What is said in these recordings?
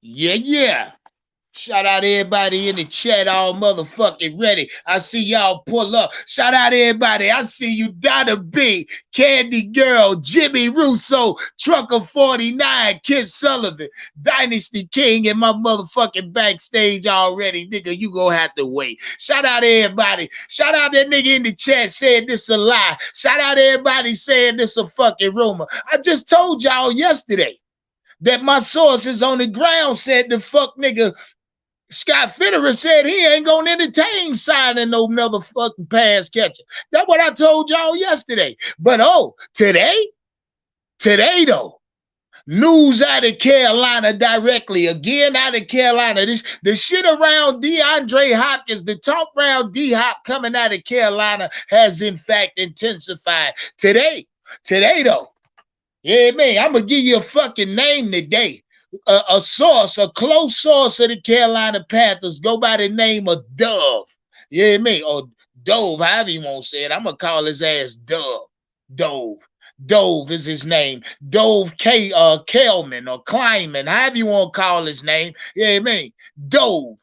Yeah, yeah. Shout out everybody in the chat, all motherfucking ready. I see y'all pull up. Shout out everybody. I see you, Donna B, Candy Girl, Jimmy Russo, Trucker 49, Kid Sullivan, Dynasty King, and my motherfucking backstage already. Nigga, you gonna have to wait. Shout out everybody. Shout out that nigga in the chat saying this a lie. Shout out everybody saying this a fucking rumor. I just told y'all yesterday that my sources on the ground said the fuck nigga Scott Fitterer said he ain't gonna entertain signing no motherfucking pass catcher. That's what I told y'all yesterday. But today though, news out of Carolina directly, again out of Carolina. The shit around DeAndre Hopkins, the talk around D-Hop coming out of Carolina has in fact intensified. Today though, yeah, man, I'm gonna give you a fucking name today. A source, a close source of the Carolina Panthers, go by the name of Dove. Yeah, me or Dove, however you want to say it. I'm gonna call his ass Dove. Dove. Dove is his name. Dove Kelman or Kleiman, however you want to call his name. Yeah, me. Dove.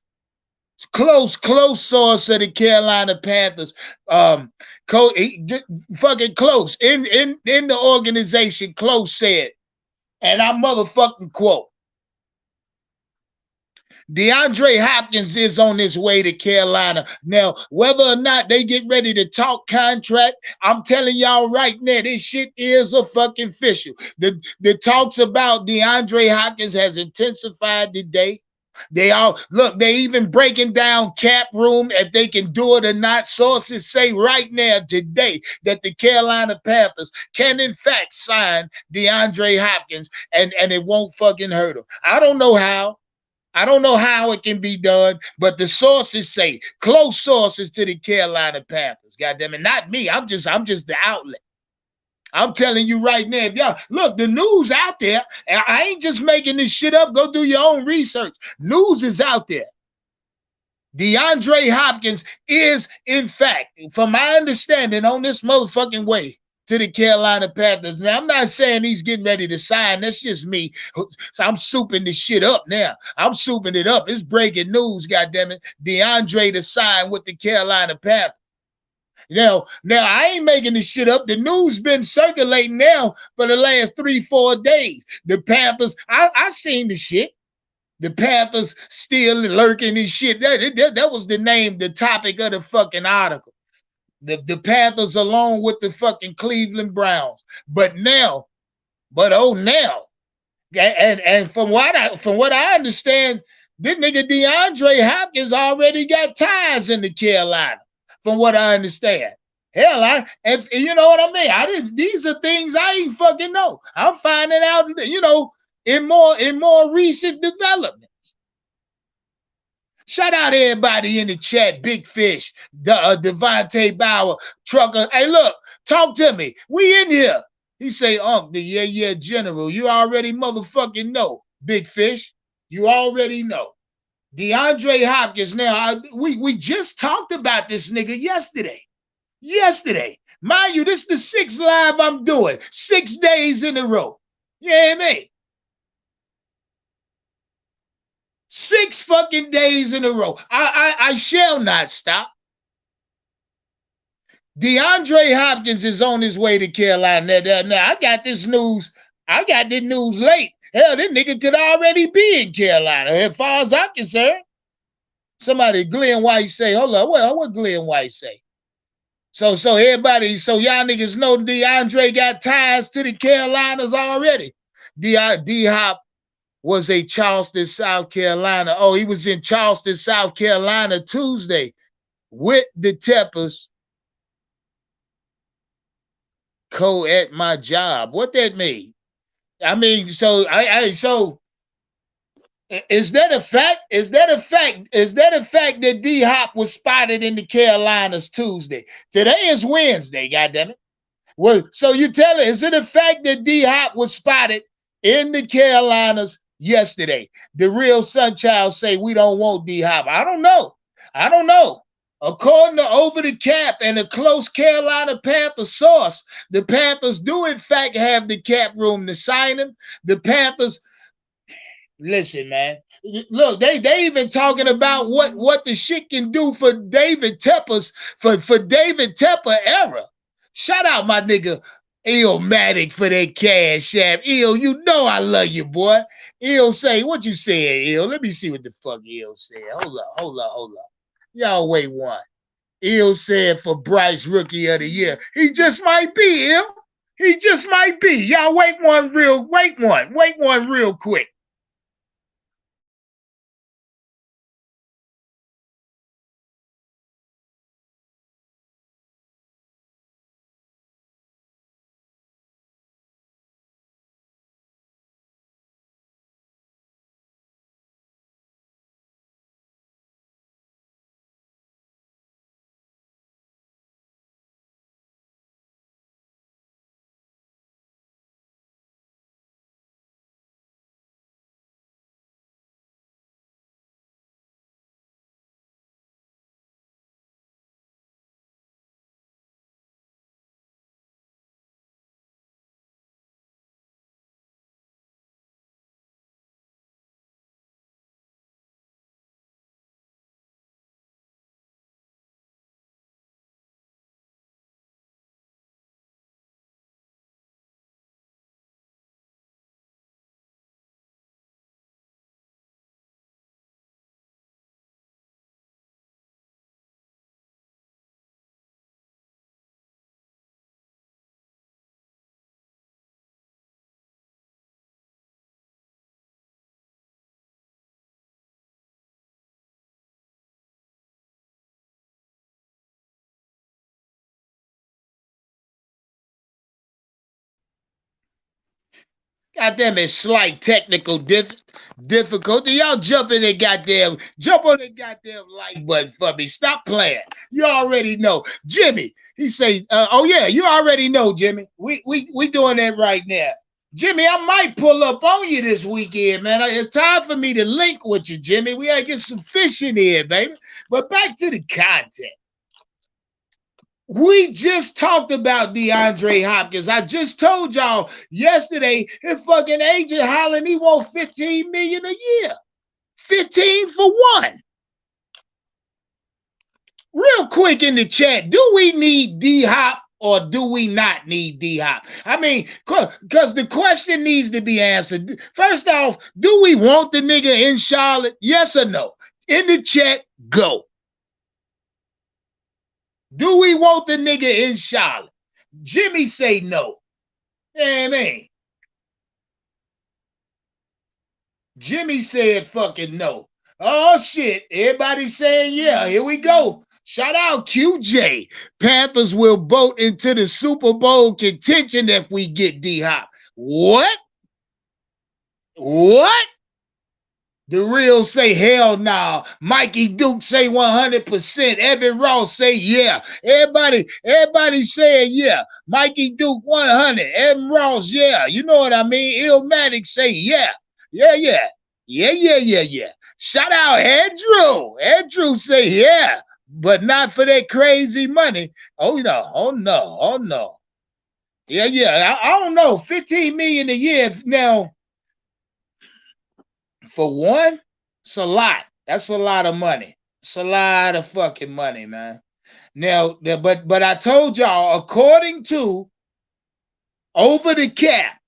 Close source of the Carolina Panthers. Fucking close. In the organization, close said, and I motherfucking quote, DeAndre Hopkins is on his way to Carolina. Now, whether or not they get ready to talk contract, I'm telling y'all right now, this shit is a fucking official. The talks about DeAndre Hopkins has intensified today. They even breaking down cap room if they can do it or not. Sources say right now today that the Carolina Panthers can in fact sign DeAndre Hopkins and it won't fucking hurt them. I don't know how. I don't know how it can be done, but the sources say, close sources to the Carolina Panthers. Goddamn it, not me. I'm just the outlet. I'm telling you right now, if y'all look, the news out there, and I ain't just making this shit up. Go do your own research. News is out there. DeAndre Hopkins is, in fact, from my understanding, on this motherfucking way to the Carolina Panthers. Now, I'm not saying he's getting ready to sign. That's just me. So I'm souping this shit up now. I'm souping it up. It's breaking news, goddammit. DeAndre to sign with the Carolina Panthers. Now, I ain't making this shit up. The news been circulating now for the last 3-4 days. The Panthers, I seen the shit. The Panthers still lurking and shit. That was the name, the topic of the fucking article. The Panthers along with the fucking Cleveland Browns. But now, and from what I understand, this nigga DeAndre Hopkins already got ties in the Carolina. From what I understand. Hell, if you know what I mean. These are things I ain't fucking know. I'm finding out, in more recent developments. Shout out everybody in the chat. Big Fish, Devontae Bauer, Trucker. Hey, look, talk to me. We in here. He say, the yeah, general. You already motherfucking know. Big Fish, you already know. DeAndre Hopkins. Now, we just talked about this nigga yesterday. Mind you, this is the 6th live I'm doing. 6 days in a row. Yeah, man. 6 fucking days in a row. I shall not stop. DeAndre Hopkins is on his way to Carolina. Now, I got this news late. Hell, this nigga could already be in Carolina, as far as I'm concerned. Somebody, Glenn White say, hold on, what Glenn White say? So everybody, so y'all niggas know DeAndre got ties to the Carolinas already. D-Hop was a Charleston, South Carolina. Oh, he was in Charleston, South Carolina Tuesday with the Teppers at my job. What that mean? I mean, so is that a fact? Is that a fact that D-Hop was spotted in the Carolinas Tuesday? Today is Wednesday, goddammit. Well, so you tell it, is it a fact that D-Hop was spotted in the Carolinas yesterday? The real Sunchild say we don't want D-Hop. I don't know. According to Over the Cap and a close Carolina Panthers source, the Panthers do in fact have the cap room to sign him. The Panthers Listen, man. Look, they even talking about what the shit can do for David Tepper's for David Tepper era. Shout out my nigga Illmatic for that cash app. Ill, you know I love you, boy. Ill say, what you saying, Ill? Let me see what the fuck Ill said. Hold up. Y'all wait one. Ill said for Bryce Rookie of the Year. He just might be, Ill. He just might be. Y'all wait one real quick. Goddamn it, slight technical difficulty. Y'all jump on the goddamn like button for me. Stop playing. You already know. Jimmy, he say, oh yeah, you already know, Jimmy. We doing that right now. Jimmy, I might pull up on you this weekend, man. It's time for me to link with you, Jimmy. We gotta get some fish in here, baby. But back to the content. We just talked about DeAndre Hopkins. I just told y'all yesterday, his fucking agent hollering he want $15 million a year. 15 for one. Real quick in the chat, do we need D-Hop or do we not need D-Hop? I mean, because the question needs to be answered. First off, do we want the nigga in Charlotte? Yes or no? In the chat, go. Do we want the nigga in Charlotte? Jimmy say no. Yeah, man. Jimmy said fucking no. Oh shit. Everybody saying yeah. Here we go. Shout out QJ. Panthers will boat into the Super Bowl contention if we get D-Hop. What? What? The real say hell no. Nah. Mikey Duke say 100%. Evan Ross say yeah. Everybody saying yeah. Mikey Duke 100. Evan Ross yeah. You know what I mean? Illmatic say yeah. Yeah. Shout out Andrew. Andrew say yeah, but not for that crazy money. Oh no. Yeah. I don't know. 15 million a year now. For one, it's a lot. That's a lot of money. It's a lot of fucking money, man. Now, but I told y'all, according to Over the Cap,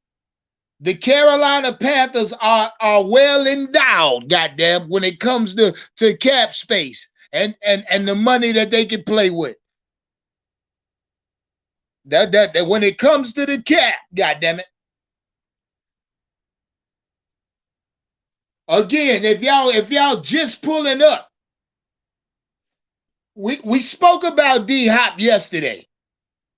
the Carolina Panthers are well endowed, goddamn, when it comes to cap space and the money that they can play with. That when it comes to the cap, goddamn it. Again, if y'all just pulling up, we spoke about D-Hop yesterday,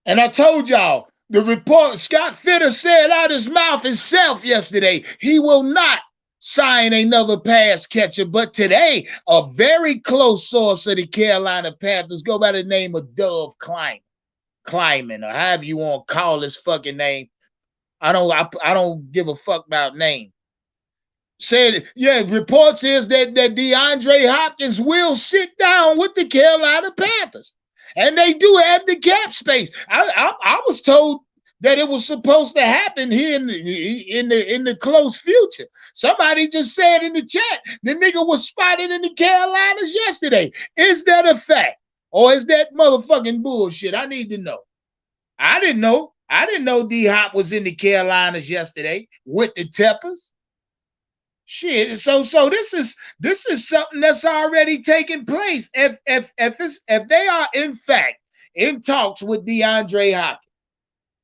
and I told y'all the report. Scott Fitter said out his mouth himself yesterday he will not sign another pass catcher. But today, a very close source of the Carolina Panthers, go by the name of Dove Kleiman, or however you want to call his fucking name. I don't give a fuck about name. Said, yeah, reports is that DeAndre Hopkins will sit down with the Carolina Panthers. And they do have the cap space. I was told that it was supposed to happen here in the close future. Somebody just said in the chat the nigga was spotted in the Carolinas yesterday. Is that a fact? Or is that motherfucking bullshit? I need to know. I didn't know. I didn't know D Hop was in the Carolinas yesterday with the Teppers. Shit. So this is something that's already taking place. If they are in fact in talks with DeAndre Hopkins,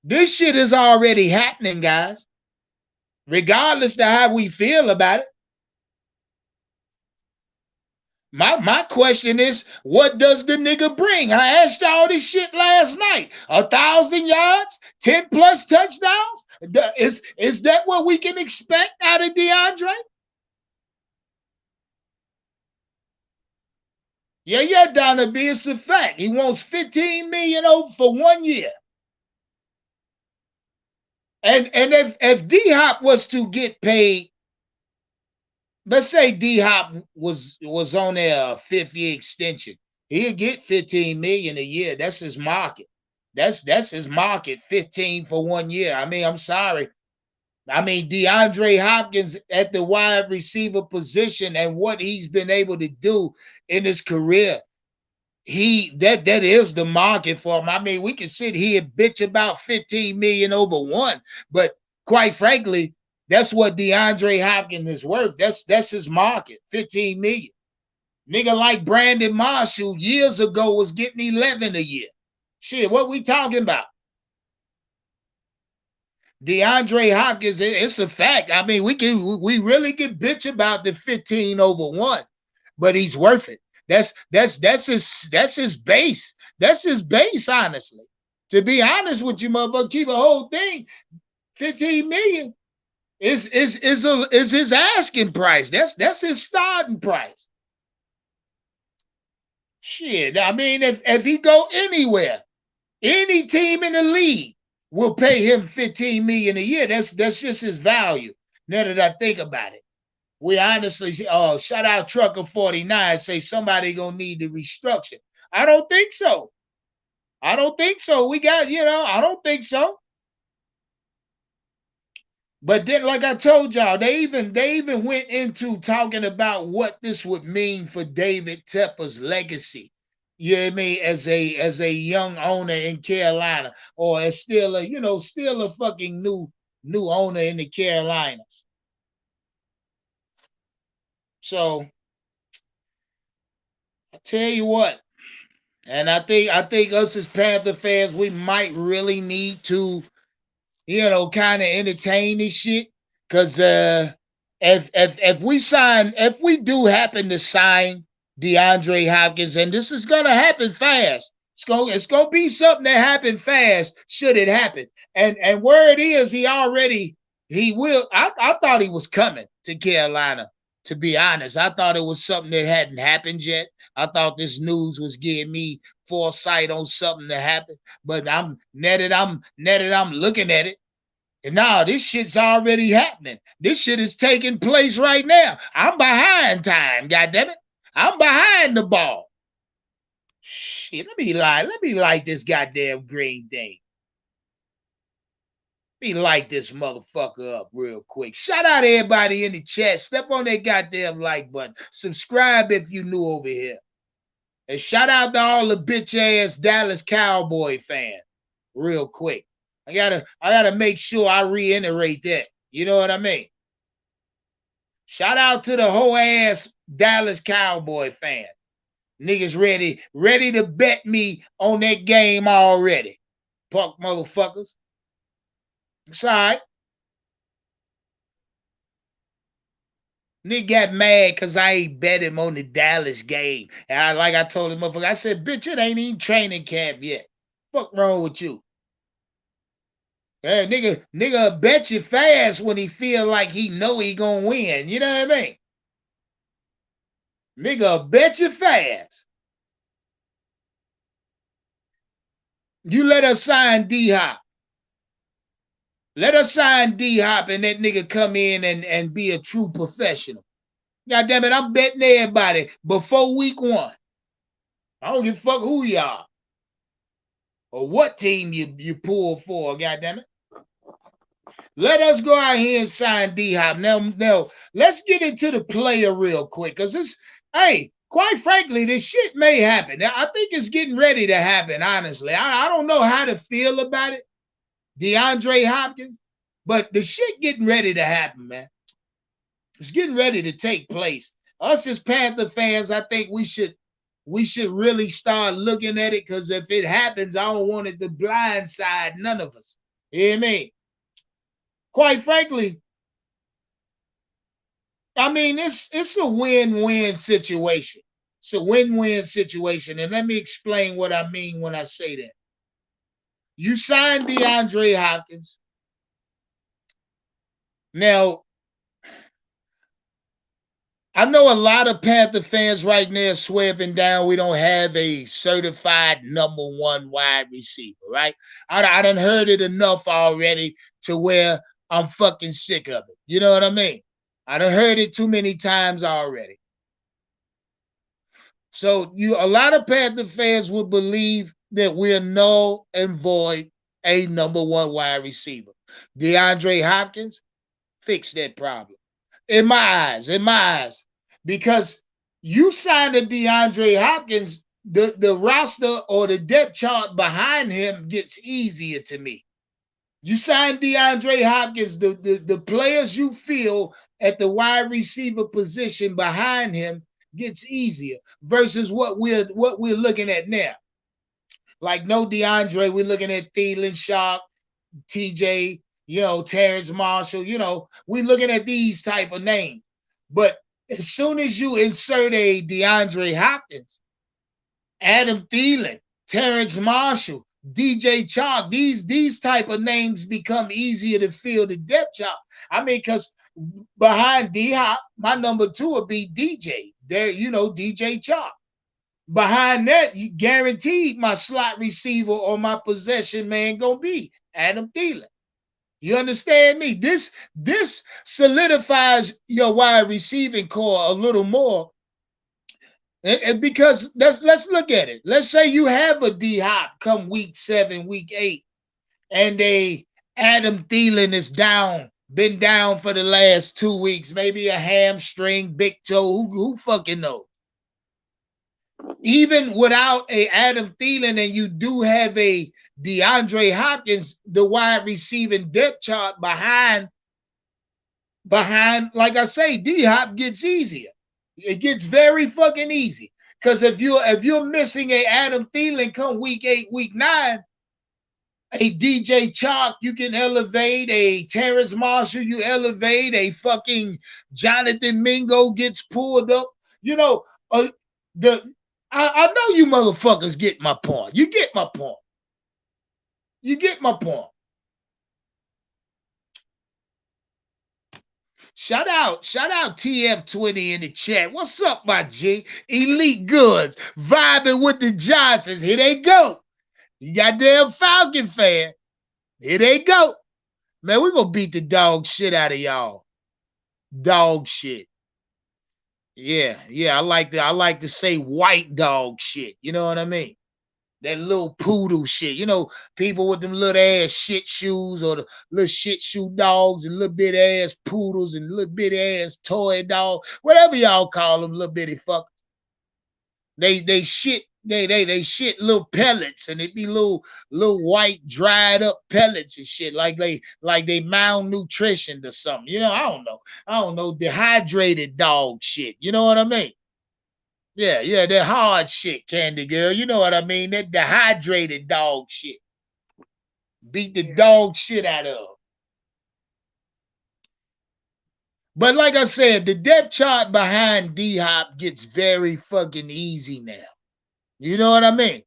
this shit is already happening, guys. Regardless of how we feel about it. My question is, what does the nigga bring? I asked y'all this shit last night. 1,000 yards, 10 plus touchdowns. Is that what we can expect out of DeAndre? Yeah, Donna B, it's a fact. He wants $15 million over for 1 year. And if D Hop was to get paid, let's say D Hop was on their 5th-year extension, he'd get $15 million a year. That's his market. That's his market. 15 for 1 year. I mean, I'm sorry. I mean, DeAndre Hopkins at the wide receiver position and what he's been able to do in his career, that is the market for him. I mean, we can sit here and bitch about 15 million over one, but quite frankly, that's what DeAndre Hopkins is worth. That's his market, 15 million. Nigga like Brandon Marshall years ago was getting 11 a year. Shit, what we talking about? DeAndre Hopkins, it's a fact. I mean, we really can bitch about the 15 over one, but he's worth it. That's his base. That's his base, honestly. To be honest with you, motherfucker, keep a whole thing. 15 million is his asking price. That's his starting price. Shit. I mean, if he go anywhere, any team in the league will pay him 15 million a year. That's just his value. Now that I think about it. We honestly, shout out Trucker 49, say somebody gonna need to restructure. I don't think so. I don't think so. We got, I don't think so. But then, like I told y'all, they even went into talking about what this would mean for David Tepper's legacy. You know what I mean? As a young owner in Carolina, or as still a fucking new owner in the Carolinas. So I tell you what, and I think us as Panther fans, we might really need to, kind of entertain this shit. Cause if we do happen to sign DeAndre Hopkins, and this is gonna happen fast. It's gonna be something that happen fast, should it happen. And where it is, he will. I thought he was coming to Carolina. To be honest, I thought it was something that hadn't happened yet. I thought this news was giving me foresight on something to happen. But I'm looking at it, and now this shit's already happening. This shit is taking place right now. I'm behind time, goddammit. I'm behind the ball. Shit, let me light this goddamn green thing. Let me light this motherfucker up real quick. Shout out to everybody in the chat. Step on that goddamn like button. Subscribe if you new over here. And shout out to all the bitch ass Dallas Cowboy fans. Real quick. I gotta make sure I reiterate that. You know what I mean? Shout out to the whole ass Dallas Cowboy fan. Niggas ready to bet me on that game already. Punk motherfuckers. It's all right. Nigga got mad because I ain't bet him on the Dallas game. And like I told him, motherfucker, I said, bitch, it ain't even training camp yet. Fuck wrong with you? Yeah, nigga bet you fast when he feel like he know he gonna win. You know what I mean? Nigga bet you fast. You let us sign D-Hop. Let us sign D-Hop and that nigga come in and be a true professional. God damn it, I'm betting everybody before week 1. I don't give a fuck who y'all. or what team you pull for, goddamn it. Let us go out here and sign D-Hop. Now, let's get into the player real quick, because hey, quite frankly, this shit may happen. I think it's getting ready to happen, honestly. I don't know how to feel about it, DeAndre Hopkins, but the shit getting ready to happen, man. It's getting ready to take place. Us as Panther fans, I think we should really start looking at it, because if it happens, I don't want it to blindside none of us. You hear me? Quite frankly, I mean, it's a win-win situation. It's a win-win situation. And let me explain what I mean when I say that. You signed DeAndre Hopkins. Now, I know a lot of Panther fans right now swearing down we don't have a certified #1 wide receiver, right? I done heard it enough already to where I'm fucking sick of it. You know what I mean? I done heard it too many times already. So a lot of Panther fans would believe that we're null and void a #1 wide receiver. DeAndre Hopkins fixed that problem. In my eyes. Because you signed a DeAndre Hopkins, the roster or the depth chart behind him gets easier to me. You signed DeAndre Hopkins, the players you feel at the wide receiver position behind him gets easier versus what we're looking at now. Like no DeAndre, we're looking at Thielen, Sharp, TJ, Terrence Marshall, we're looking at these type of names. But as soon as you insert a DeAndre Hopkins, Adam Thielen, Terrence Marshall, DJ Chalk, these type of names become easier to fill the depth chart. I mean, because behind D-Hop, my #2 would be DJ. There, DJ Chalk. Behind that, you guaranteed my slot receiver or my possession man gonna be Adam Thielen. You understand me? This solidifies your wide receiving core a little more. And because let's look at it. Let's say you have a D-Hop come week 7, week 8, and Adam Thielen is down, been down for the last 2 weeks, maybe a hamstring, big toe, who fucking knows? Even without a Adam Thielen and you do have a DeAndre Hopkins, the wide receiving depth chart behind, like I say, D-Hop gets easier. It gets very fucking easy. Because if you're missing a Adam Thielen come week 8, week 9, a DJ Chalk, you can elevate. A Terrence Marshall, you elevate. A fucking Jonathan Mingo gets pulled up. I know you motherfuckers get my point. You get my point. Shout out TF20 in the chat. What's up, my G? Elite Goods, vibing with the Johnsons. Here they go. You goddamn Falcon fan. Here they go. Man, we're gonna beat the dog shit out of y'all. Dog shit. Yeah. I like to say white dog shit. You know what I mean? That little poodle shit. People with them little ass shit shoes or the little shit shoe dogs and little bitty ass poodles and little bitty ass toy dog, whatever y'all call them, little bitty fuckers. They shit little pellets, and it be little white dried up pellets and shit, like they malnutritioned or something. I don't know, dehydrated dog shit. You know what I mean? Yeah, that hard shit, Candy Girl. You know what I mean? That dehydrated dog shit. Beat the dog shit out of. But like I said, the depth chart behind D-Hop gets very fucking easy now. You know what I mean?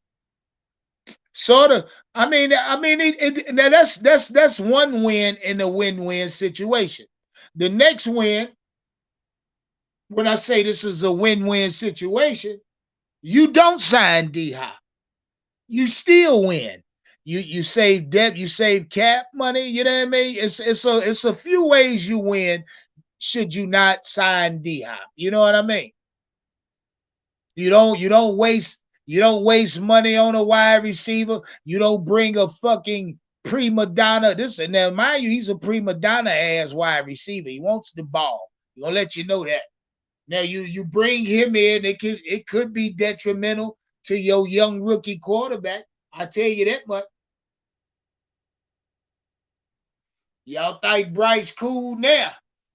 Sort of. I mean, now that's one win in a win-win situation. The next win, when I say this is a win-win situation, you don't sign D-Hop. You still win. You save debt, you save cap money. You know what I mean? It's a few ways you win should you not sign D-Hop. You know what I mean? You don't waste You don't waste money on a wide receiver. You don't bring a fucking prima donna. This and now, mind you, he's a prima donna ass wide receiver. He wants the ball. He's gonna let you know that. Now you bring him in, it could be detrimental to your young rookie quarterback. I tell you that much. Y'all think Bryce cool now?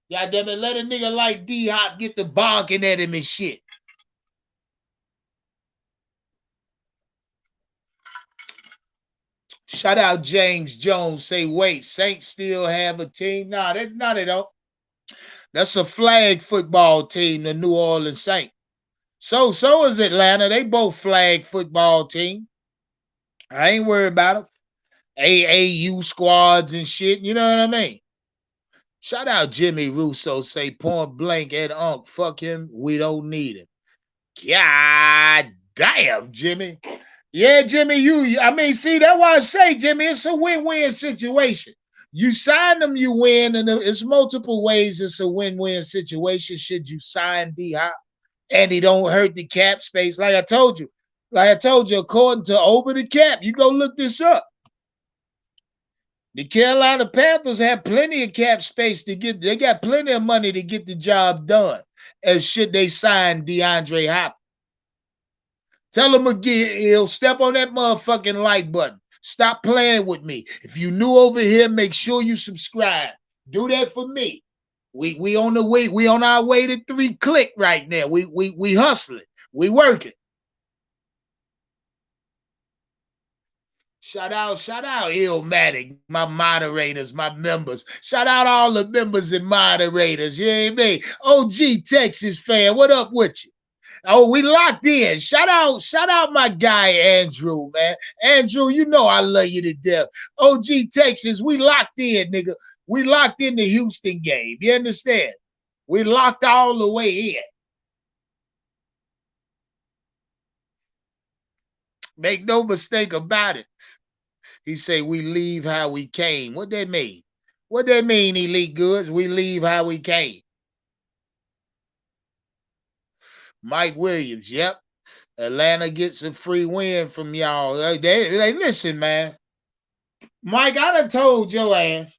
Y'all damn it, let a nigga like D Hop get the bonking at him and shit. Shout out James Jones. Say, wait, Saints still have a team? Nah, they don't. That's a flag football team, the New Orleans Saints. So is Atlanta. They both flag football team. I ain't worried about them. AAU squads and shit. You know what I mean? Shout out Jimmy Russo. Say point blank at Unc. Fuck him. We don't need him. God damn, Jimmy. Yeah, Jimmy, see, that's why I say, Jimmy, it's a win-win situation. You sign them, you win, and it's multiple ways it's a win-win situation should you sign D-Hop and he don't hurt the cap space. Like I told you, according to Over the Cap, you go look this up. The Carolina Panthers have plenty of cap space they got plenty of money to get the job done. As should they sign DeAndre Hopkins. Tell him again, he'll step on that motherfucking like button. Stop playing with me. If you new over here, make sure you subscribe. Do that for me. We on the way. We on our way to 3 click right now. We hustling. We working. Shout out Illmatic, my moderators, my members. Shout out all the members and moderators. You know what I mean? OG Texas fan, what up with you? Oh, we locked in. Shout out my guy Andrew, man. Andrew, you know I love you to death. OG Texas, we locked in, nigga. We locked in the Houston game. You understand? We locked all the way in. Make no mistake about it. He say we leave how we came. What that mean? What that mean, Elite Goods? We leave how we came. Mike Williams, yep. Atlanta gets a free win from y'all. They listen, man. Mike, I done told your ass.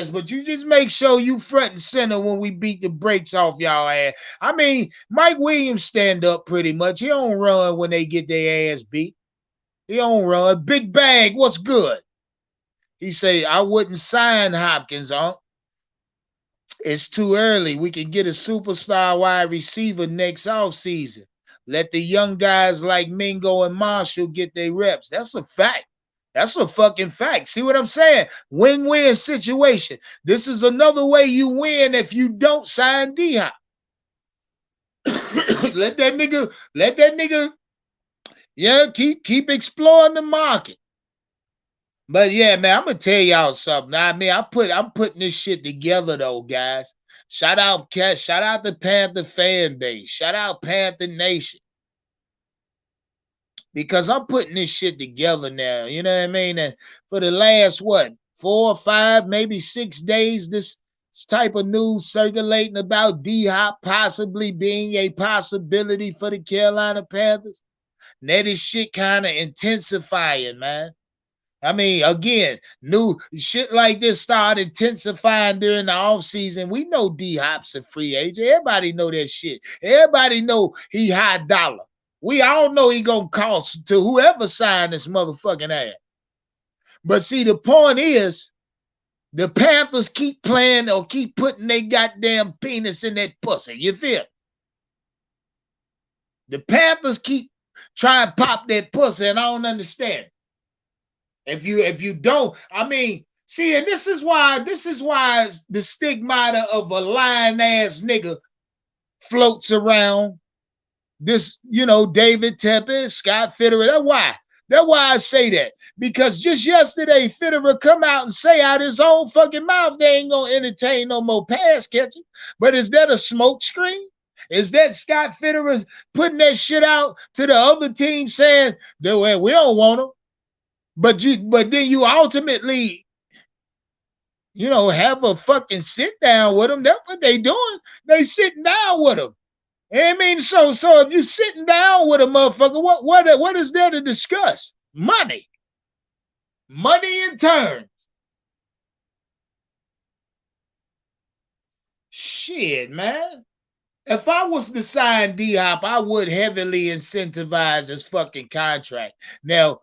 But you just make sure you front and center when we beat the brakes off y'all ass. I mean, Mike Williams stand up pretty much. He don't run when they get their ass beat. He don't run. Big Bag, what's good? He say, I wouldn't sign Hopkins, huh? It's too early. We can get a superstar wide receiver next offseason. Let the young guys like Mingo and Marshall get their reps. That's a fact. That's a fucking fact. See what I'm saying? Win-win situation. This is another way you win if you don't sign D-Hop. let that nigga, yeah, keep exploring the market. But yeah, man, I'm gonna tell y'all something. I mean, I'm putting this shit together though, guys. Shout out the Panther fan base. Shout out Panther Nation. Because I'm putting this shit together now. You know what I mean? And for the last 4 or 5, maybe 6 days, this type of news circulating about D-Hop possibly being a possibility for the Carolina Panthers. Now this shit kind of intensifying, man. I mean, again, new shit like this started intensifying during the offseason. We know D-Hop's a free agent. Everybody know that shit. Everybody know he high dollar. We all know he gonna cost to whoever signed this motherfucking ass. But see, the point is, the Panthers keep playing or keep putting their goddamn penis in that pussy. You feel? The Panthers keep trying to pop that pussy, and I don't understand. If you don't, I mean, see, and this is why the stigmata of a lying ass nigga floats around. This, David Tepper, Scott Fitterer. That's why I say that. Because just yesterday, Fitterer come out and say out his own fucking mouth they ain't gonna entertain no more pass catching. But is that a smoke screen? Is that Scott Fitterer putting that shit out to the other team saying that we don't want them? But then you ultimately, have a fucking sit down with them. That's what they doing. They sitting down with them. I mean, so if you sitting down with a motherfucker, what is there to discuss? Money. Money in turn. Shit, man. If I was to sign D Hop, I would heavily incentivize his fucking contract. Now,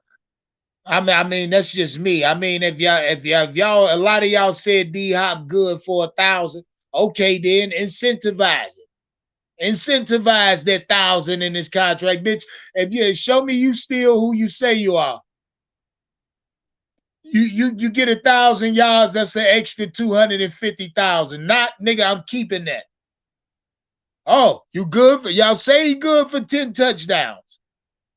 I mean, that's just me. I mean, if y'all, a lot of y'all said D Hop good for 1,000, okay, then incentivize it. Incentivize that 1,000 in this contract, bitch. If you show me you still who you say you are, you get 1,000 yards. That's an extra 250,000. Not nigga, I'm keeping that. Oh, you good for y'all say you good for 10 touchdowns.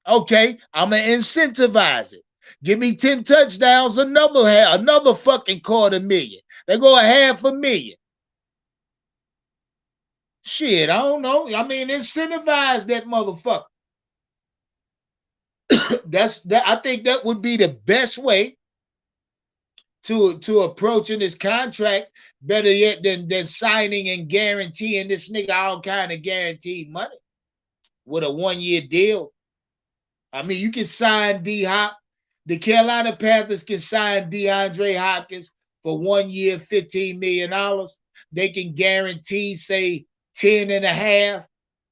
Okay, I'm gonna incentivize it. Give me 10 touchdowns, another fucking $250,000. They go $500,000. Shit, I don't know. I mean, incentivize that motherfucker. That's that. I think that would be the best way to approaching this contract. Better yet than signing and guaranteeing this nigga all kind of guaranteed money with a 1 year deal. I mean, you can sign D Hop. The Carolina Panthers can sign DeAndre Hopkins for 1 year, $15 million. They can guarantee, say, 10 and a half.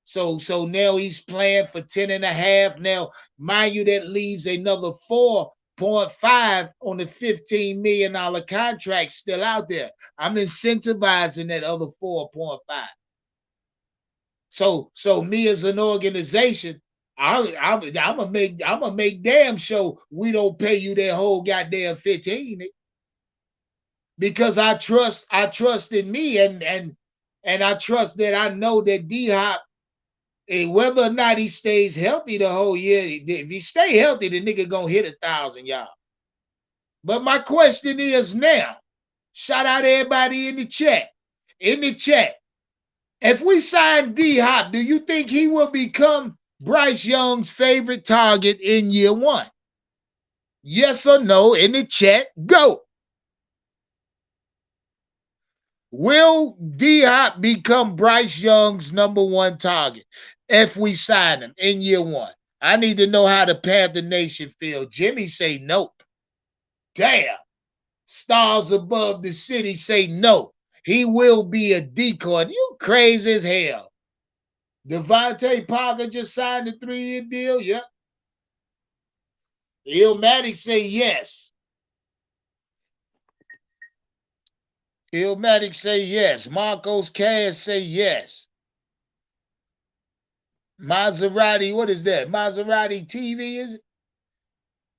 So now he's playing for 10 and a half. Now, mind you, that leaves another 4.5 on the $15 million contract still out there. I'm incentivizing that other 4.5. So me as an organization, I'm gonna make damn sure we don't pay you that whole goddamn 15, because I trust in me, and I trust that I know that D Hop, whether or not he stays healthy the whole year, if he stay healthy, the nigga gonna hit 1,000 yards. But my question is now, shout out everybody in the chat. In the chat, if we sign D Hop, do you think he will become Bryce Young's favorite target in year one? Yes or no in the chat. Go. Will D Hop become Bryce Young's number one target if we sign him in year one? I need to know how the Panther Nation feel. Jimmy say nope. Damn. Stars above the city say no. He will be a decoy. You crazy as hell. Devontae Parker just signed a 3-year deal. Yep. Illmatic say yes. Illmatic say yes. Marcos Cass say yes. Maserati, what is that? Maserati TV, is it?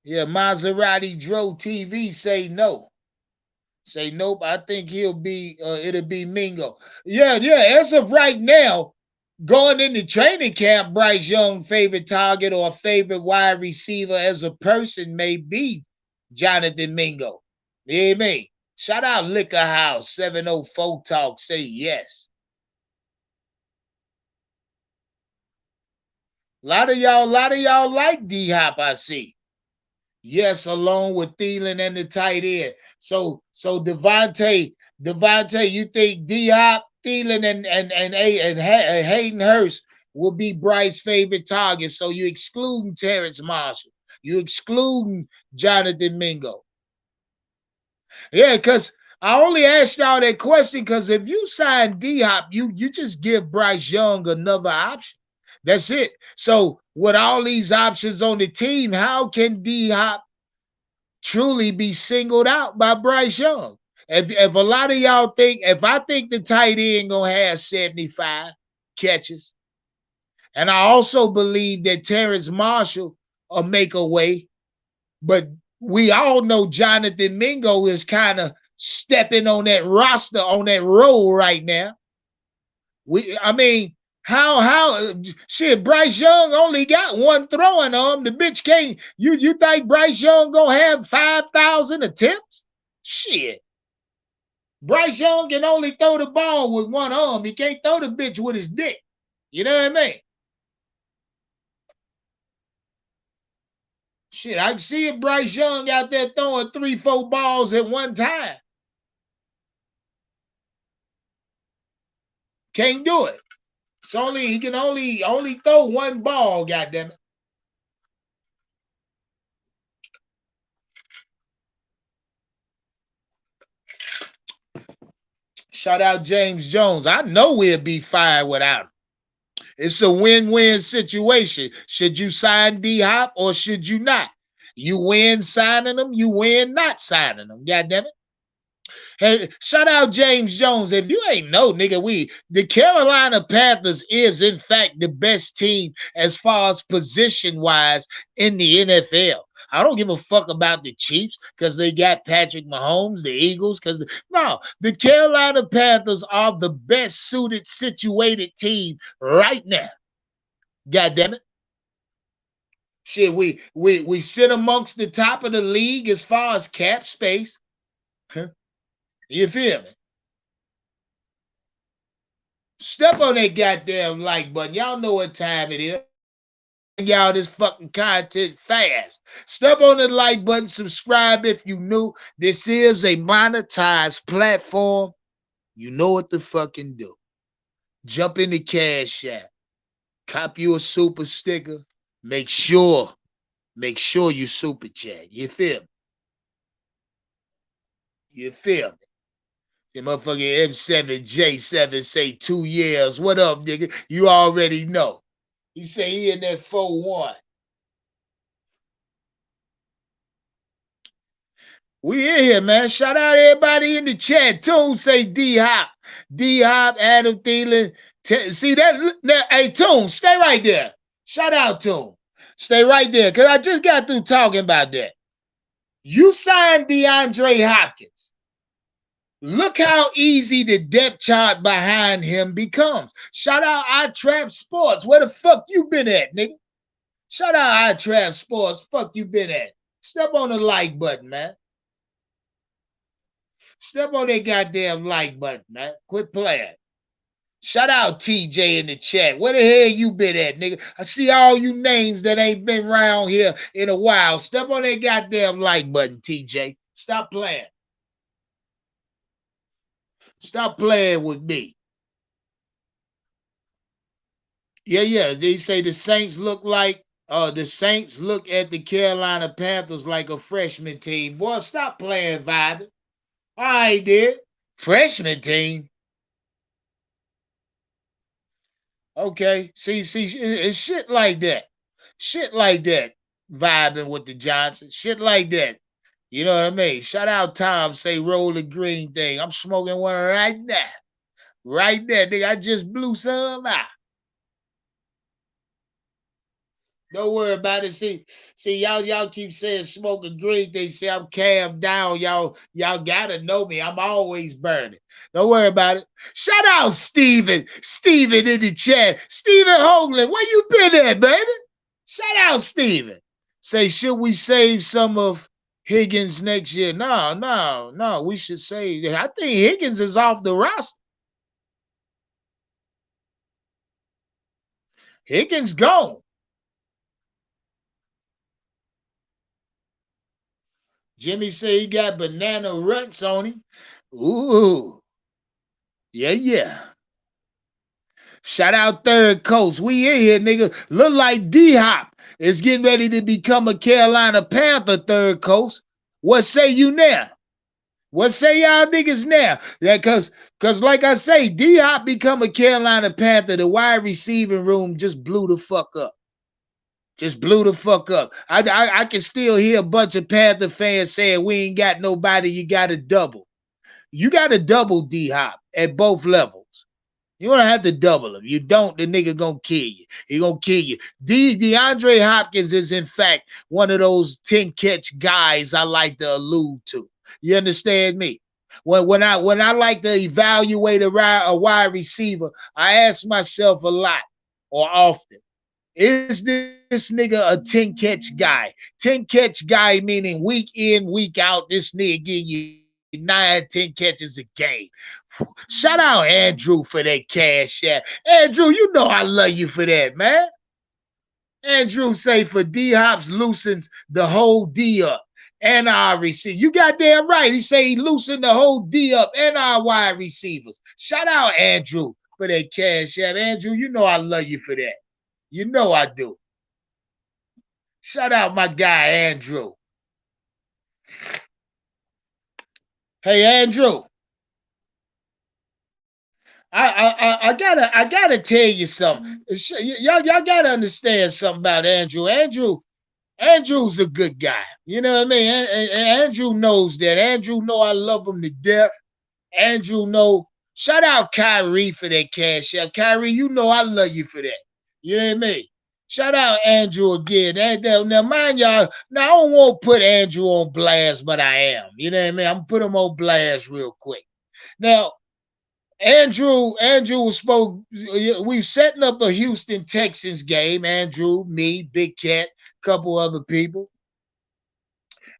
Yeah, Maserati Dro TV say no. Say nope. I think it'll be Mingo. Yeah. As of right now, going into training camp, Bryce Young favorite target or favorite wide receiver as a person may be Jonathan Mingo. You hear me? Shout out Liquor House 704 Talk. Say yes. A lot of y'all like D Hop, I see. Yes, along with Thielen and the tight end. So Devontae, you think D Hop, Thielen, and Hayden Hurst will be Bryce's favorite target? So you excluding Terrence Marshall, you excluding Jonathan Mingo. Yeah, because I only asked y'all that question because if you sign D Hop, you just give Bryce Young another option. That's it. So with all these options on the team, how can D Hop truly be singled out by Bryce Young? If a lot of y'all think, if I think the tight end gonna have 75 catches, and I also believe that Terrence Marshall will make a way, but we all know Jonathan Mingo is kind of stepping on that roster, on that role right now. I mean, how shit, Bryce Young only got one throwing arm. The bitch can't. You think Bryce Young gonna have 5,000 attempts? Shit. Bryce Young can only throw the ball with one arm. He can't throw the bitch with his dick. You know what I mean? Shit, I can see if Bryce Young out there throwing 3-4 balls at one time. Can't do it. It's only he can only throw one ball, goddamn it. Shout out James Jones. I know we'll be fine without him. It's a win-win situation. Should you sign D-Hop or should you not? You win signing them, you win not signing them. Goddamn it. Hey, shout out James Jones. If you ain't know, nigga, the Carolina Panthers is in fact the best team as far as position-wise in the NFL. I don't give a fuck about the Chiefs because they got Patrick Mahomes, the Eagles, because no, the Carolina Panthers are the best suited, situated team right now. God damn it. Shit, we sit amongst the top of the league as far as cap space. Huh? You feel me? Step on that goddamn like button. Y'all know what time it is. Y'all this fucking content fast. Step on the like button, subscribe if you new. This is a monetized platform. You know what to fucking do. Jump in the Cash App. Cop you a super sticker. Make sure you super chat. You feel me? You feel me? The motherfucking M7J7 say 2 years. What up, nigga? You already know. He say he in that 4-1. We in here, man. Shout out everybody in the chat. Toon say D-Hop. D-Hop, Adam Thielen. See that? Hey, Toon, stay right there. Shout out Toon. Stay right there, because I just got through talking about that. You signed DeAndre Hopkins. Look how easy the depth chart behind him becomes. Shout out iTrap Sports. Where the fuck you been at, nigga? Shout out iTrap Sports. Fuck you been at? Step on the like button, man. Step on that goddamn like button, man. Quit playing. Shout out TJ in the chat. Where the hell you been at, nigga? I see all you names that ain't been around here in a while. Step on that goddamn like button, TJ. Stop playing. Stop playing with me. Yeah. They say the Saints look at the Carolina Panthers like a freshman team. Boy, stop playing, vibing. All right, dude. Freshman team. Okay. See, it's shit like that. Shit like that. Vibing with the Johnsons. Shit like that. You know what I mean? Shout out Tom, say roll the green thing. I'm smoking one right now. Right there, nigga. I just blew some out. Don't worry about it. See, y'all keep saying smoking green thing. Say I'm calmed down. Y'all gotta know me. I'm always burning. Don't worry about it. Shout out Steven. Steven in the chat. Steven Hoagland, where you been at, baby? Shout out Steven. Say, should we save some of Higgins next year? No. We should say I think Higgins is off the roster. Higgins gone. Jimmy say he got banana ruts on him. Ooh. Yeah. Shout out Third Coast. We in here, nigga. Look like D-Hop is getting ready to become a Carolina Panther, Third Coast. What say you now? What say y'all niggas now? That cause like I say, D-Hop become a Carolina Panther. The wide receiving room just blew the fuck up. Just blew the fuck up. I can still hear a bunch of Panther fans saying we ain't got nobody. You got to double. You got to double D-Hop at both levels. You don't have to double him. You don't, the nigga gonna kill you. He gonna kill you. DeAndre Hopkins is in fact one of those 10 catch guys I like to allude to. You understand me? When I like to evaluate a wide receiver, I ask myself a lot or often, is this nigga a 10 catch guy? 10 catch guy meaning week in, week out, this nigga give you 9-10 catches a game. Shout out Andrew for that cash app. Andrew, you know I love you for that, man. Andrew say for D-Hops loosens the whole D up and our receiver. You got damn right. He say he loosened the whole D up and our wide receivers. Shout out Andrew. for that cash app. Andrew, you know I love you for that. You know I do. Shout out my guy, Andrew. Hey, Andrew. I gotta tell you something. Y'all gotta understand something about Andrew. Andrew's a good guy. You know what I mean? Andrew knows that. Andrew know I love him to death. Andrew know. Shout out Kyrie for that cash app. Kyrie, you know I love you for that. You know what I mean? Shout out Andrew again. Now mind y'all, now I don't want to put Andrew on blast, but I am. You know what I mean? I'm gonna put him on blast real quick. Now, Andrew was supposed. We setting up a Houston Texans game. Andrew, me, Big Cat, couple other people.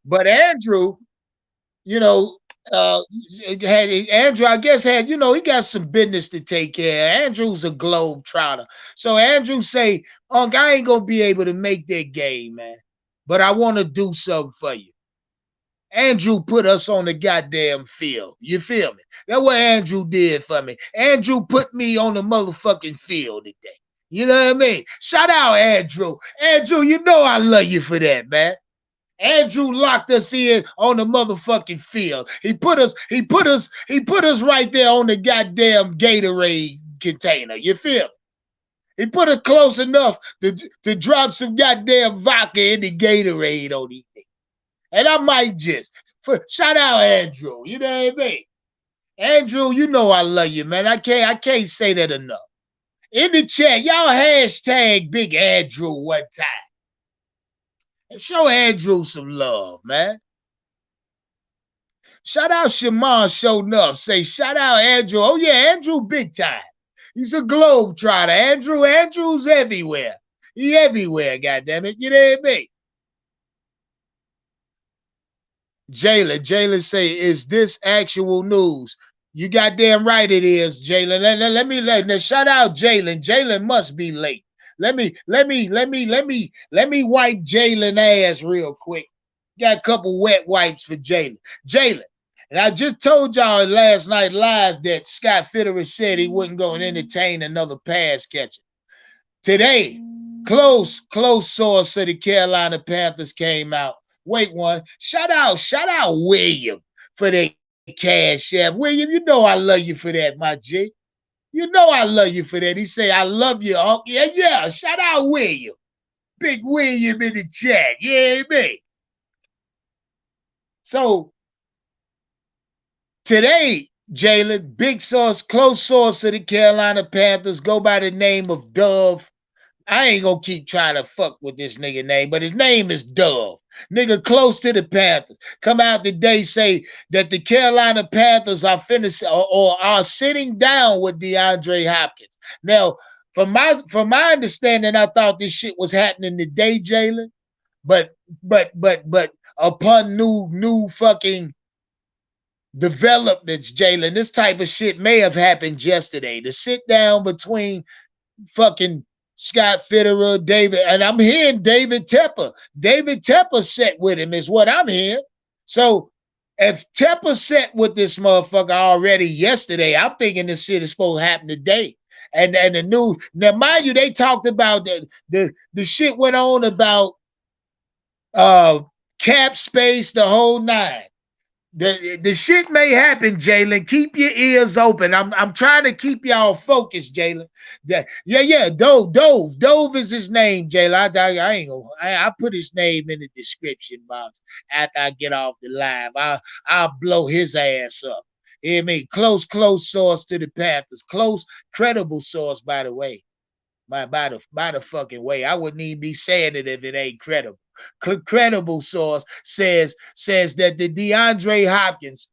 But Andrew, you know, had Andrew, I guess had, he got some business to take care of. Andrew's a globe trotter. So Andrew say, Unc, I ain't gonna be able to make that game, man. But I want to do something for you. Andrew put us on the goddamn field. You feel me? That's what Andrew did for me. Andrew put me on the motherfucking field today. You know what I mean? Shout out Andrew. Andrew, you know I love you for that, man. Andrew locked us in on the motherfucking field. He put us right there on the goddamn Gatorade container. You feel me? He put it close enough to drop some goddamn vodka in the Gatorade on these things. And I might just shout out Andrew. You know what I mean? Andrew, you know I love you, man. I can't say that enough. In the chat, y'all hashtag Big Andrew one time. And show Andrew some love, man. Shout out Shaman Show Enough. Say shout out Andrew. Oh yeah, Andrew big time. He's a globe trotter. Andrew's everywhere. He everywhere, goddammit. You know what I mean? Jalen say, is this actual news? You goddamn right it is, Jalen. Now shout out Jalen. Jalen must be late. Let me wipe Jalen ass real quick. Got a couple wet wipes for Jalen. Jalen. And I just told y'all last night live that Scott Fitterer said he wasn't going to entertain another pass catcher. Today, close source of the Carolina Panthers came out. Wait one. Shout out William for the cash app. William, you know I love you for that, my G. You know I love you for that. He say, I love you, Unc. Yeah. Shout out William. Big William in the chat. Yeah, man. So, today, Jalen, big source, close source of the Carolina Panthers, go by the name of Dove. I ain't gonna keep trying to fuck with this nigga name, but his name is Dove. Nigga close to the Panthers. Come out today, say that the Carolina Panthers are finished or are sitting down with DeAndre Hopkins. Now, from my understanding, I thought this shit was happening today, Jalen. But upon new fucking developments, Jalen, this type of shit may have happened yesterday. The sit down between fucking Scott Fitterer, David, and I'm hearing David Tepper. David Tepper sat with him is what I'm hearing. So if Tepper sat with this motherfucker already yesterday, I'm thinking this shit is supposed to happen today. And the news, now mind you, they talked about the shit went on about cap space, the whole nine. The shit may happen, Jalen. Keep your ears open. I'm trying to keep y'all focused, Jalen. Dove is his name, Jalen. I ain't gonna. I put his name in the description box after I get off the live. I'll blow his ass up. You hear me? Close source to the Panthers. Close, credible source, by the way. By the fucking way. I wouldn't even be saying it if it ain't credible. Credible source says that the DeAndre Hopkins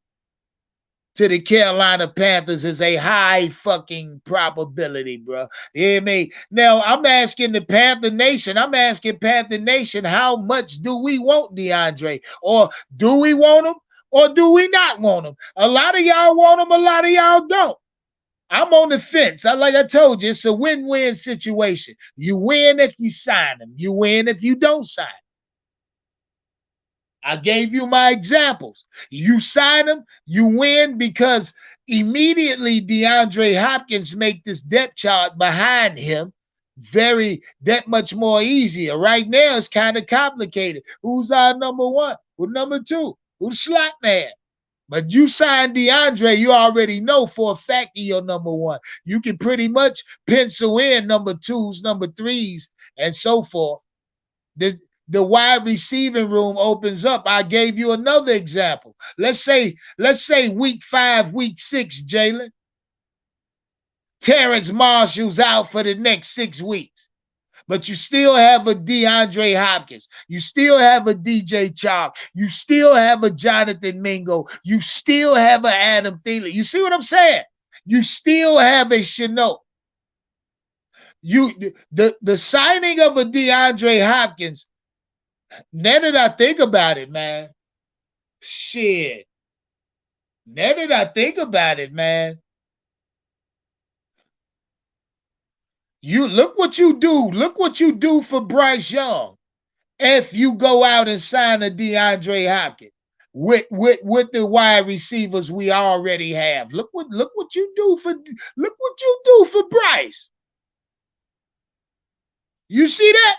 to the Carolina Panthers is a high fucking probability, bro. You hear me? Now, I'm asking the Panther Nation, how much do we want DeAndre? Or do we want him? Or do we not want him? A lot of y'all want him, a lot of y'all don't. I'm on the fence. Like I told you, it's a win-win situation. You win if you sign him. You win if you don't sign him. I gave you my examples. You sign him, you win because Immediately, DeAndre Hopkins make this depth chart behind him that much more easier. Right now, it's kind of complicated. Who's our number one? Who's number two? Who's slot man? But you sign DeAndre, you already know for a fact he your number one. You can pretty much pencil in number twos, number threes, and so forth. The wide receiving room opens up. I gave you another example. Let's say week 5, week 6, Jalen. Terrence Marshall's out for the next 6 weeks. But you still have a DeAndre Hopkins. You still have a DJ Chark. You still have a Jonathan Mingo. You still have an Adam Thielen. You see what I'm saying? You still have a Shenault. The signing of a DeAndre Hopkins, now that I think about it, man, shit. Now that I think about it, man, you look what you do. Look what you do for Bryce Young. If you go out and sign a DeAndre Hopkins with the wide receivers we already have. Look what you do for Bryce. You see that?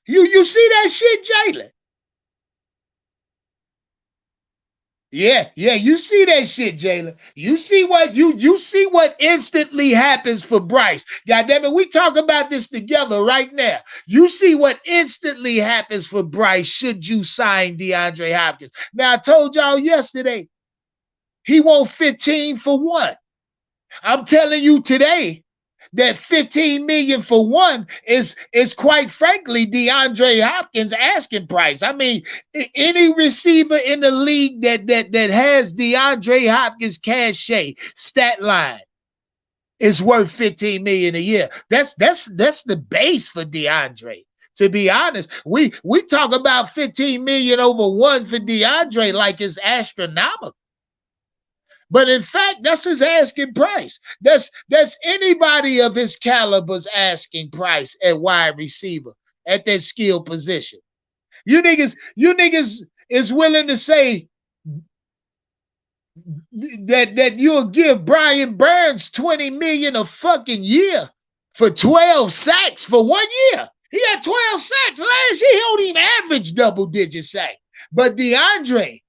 You see that shit, Jalen? Yeah, you see that shit, Jalen. You see what instantly happens for Bryce. God damn it, we talk about this together right now. You see what instantly happens for Bryce should you sign DeAndre Hopkins. Now, I told y'all yesterday, he won't 15 for one. I'm telling you today that $15 million for one is quite frankly DeAndre Hopkins' asking price. I mean, any receiver in the league that has DeAndre Hopkins cachet stat line is worth $15 million a year. That's the base for DeAndre. To be honest, we talk about $15 million over one for DeAndre like it's astronomical. But in fact, that's his asking price. That's anybody of his caliber's asking price at wide receiver at that skill position. You niggas is willing to say that you'll give Brian Burns $20 million a fucking year for 12 sacks for 1 year. He had 12 sacks last year. He don't even average double-digit sack. But DeAndre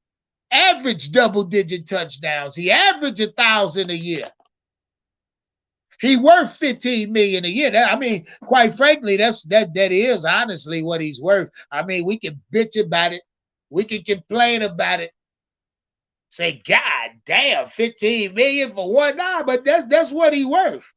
average double-digit touchdowns. He averaged 1,000 a year. He worth $15 million a year. I mean, quite frankly, that is honestly what he's worth. I mean, we can bitch about it. We can complain about it. Say, God damn, $15 million for one. Nah, but that's what he's worth.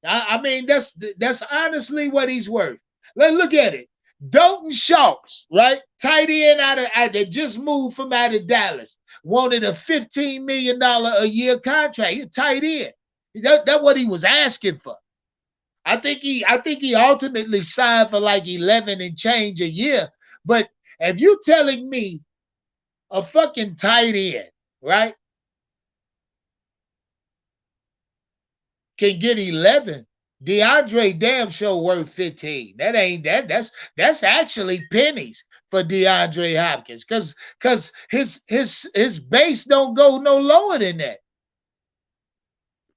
I mean, that's honestly what he's worth. Let's look at it. Dalton Schultz, right? Tight end that just moved from out of Dallas, wanted a $15 million a year contract. He's tight end. That's what he was asking for. I think he ultimately signed for like 11 and change a year. But if you're telling me a fucking tight end, right, can get 11, DeAndre damn sure worth 15. That's actually pennies for DeAndre Hopkins because his base don't go no lower than that.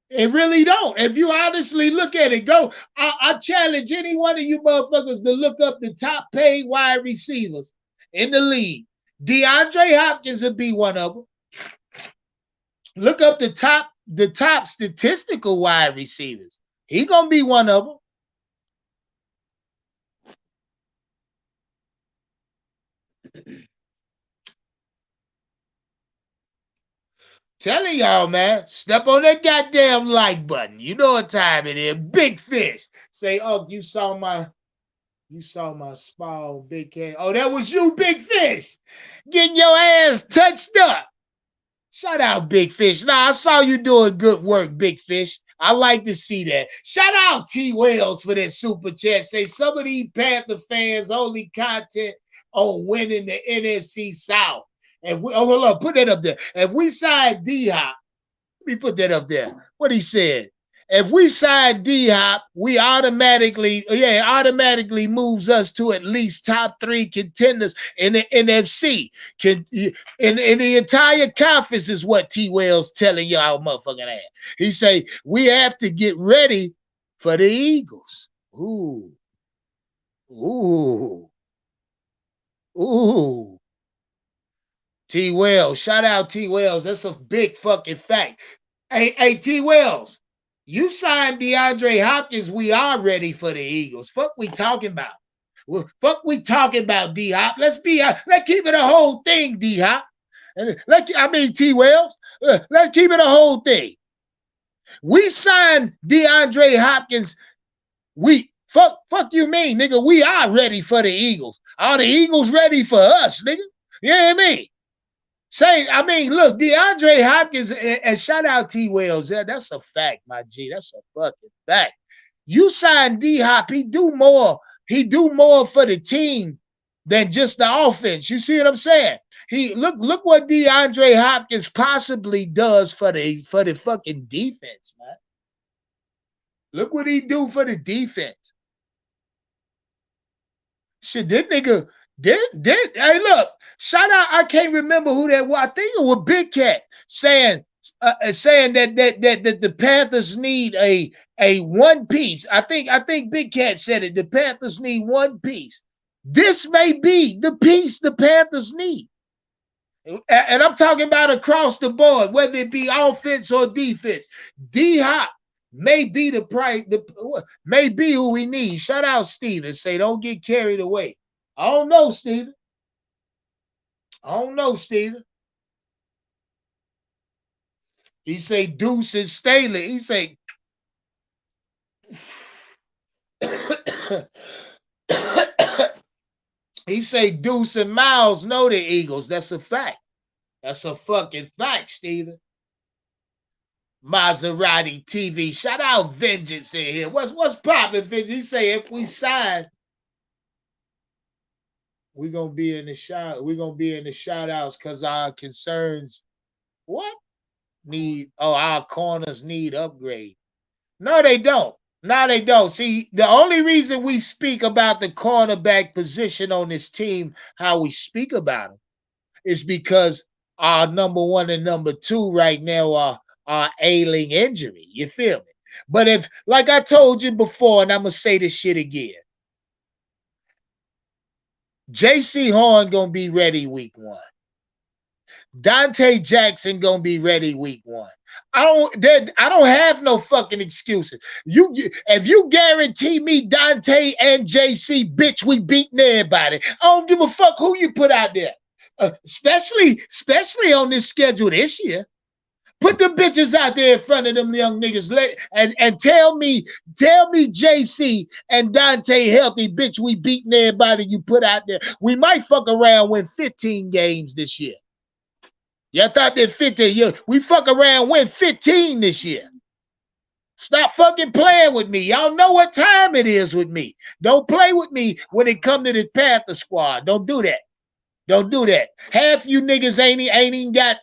It really don't. If you honestly look at it, I challenge any one of you motherfuckers to look up the top paid wide receivers in the league. DeAndre Hopkins would be one of them. Look up the top statistical wide receivers. He gonna be one of them. Telling y'all, man, step on that goddamn like button. You know what time it is. Big fish. Say, oh, you saw my small big cat. Oh, that was you, big fish. Getting your ass touched up. Shout out, big fish. Nah, I saw you doing good work, big fish. I like to see that. Shout out T. Wells for that super chat. Say some of these Panther fans only content on winning the NFC South. And hold on, put that up there. If we sign D-Hop, let me put that up there. What he said. If we sign D-Hop, we automatically moves us to at least top 3 contenders in the NFC. In the entire conference is what T. Wells telling y'all motherfucking ass. He say, we have to get ready for the Eagles. Ooh. Ooh. Ooh. T. Wells. Shout out T. Wells. That's a big fucking fact. Hey, T. Wells. You signed DeAndre Hopkins. We are ready for the Eagles. Fuck we talking about. Well, fuck we talking about, D-Hop. Let's keep it a whole thing, D-Hop. T. Wells. Let's keep it a whole thing. We signed DeAndre Hopkins. Fuck you mean, nigga. We are ready for the Eagles. Are the Eagles ready for us, nigga? You know what I mean? Look, DeAndre Hopkins, and shout out T. Wells. That's a fact, my G. That's a fucking fact. You sign D-Hop, he do more for the team than just the offense. You see what I'm saying? Look what DeAndre Hopkins possibly does for the fucking defense, man. Look what he do for the defense. Shit, that nigga hey, look, shout out, I can't remember who that was. I think it was Big Cat saying that the Panthers need a one piece. I think Big Cat said it. The Panthers need one piece. This may be the piece the Panthers need. And I'm talking about across the board, whether it be offense or defense. D-Hop may be the price, may be who we need. Shout out Steven. Say, don't get carried away. I don't know, Steven. He say Deuce and Staley. He say he say Deuce and Miles know the Eagles. That's a fact. That's a fucking fact, Steven. Maserati TV. Shout out Vengeance in here. What's poppin', Vengeance? He say if we sign, we're gonna be in the shout outs because our concerns our corners need upgrade. No, they don't. See, the only reason we speak about the cornerback position on this team, how we speak about them, is because our number 1 and number 2 right now are ailing injury. You feel me? But if, like I told you before, and I'm gonna say this shit again, J.C. Horn gonna be ready week 1. Dante Jackson gonna be ready week 1. I don't have no fucking excuses. If you guarantee me Dante and JC, bitch, we beating everybody. I don't give a fuck who you put out there. Especially on this schedule this year. Put the bitches out there in front of them young niggas. And tell me JC and Dante healthy, bitch, we beating everybody you put out there. We might fuck around win 15 games this year. Y'all thought that 15. We fuck around win 15 this year. Stop fucking playing with me. Y'all know what time it is with me. Don't play with me when it come to the Panther squad. Don't do that. Half you niggas ain't even got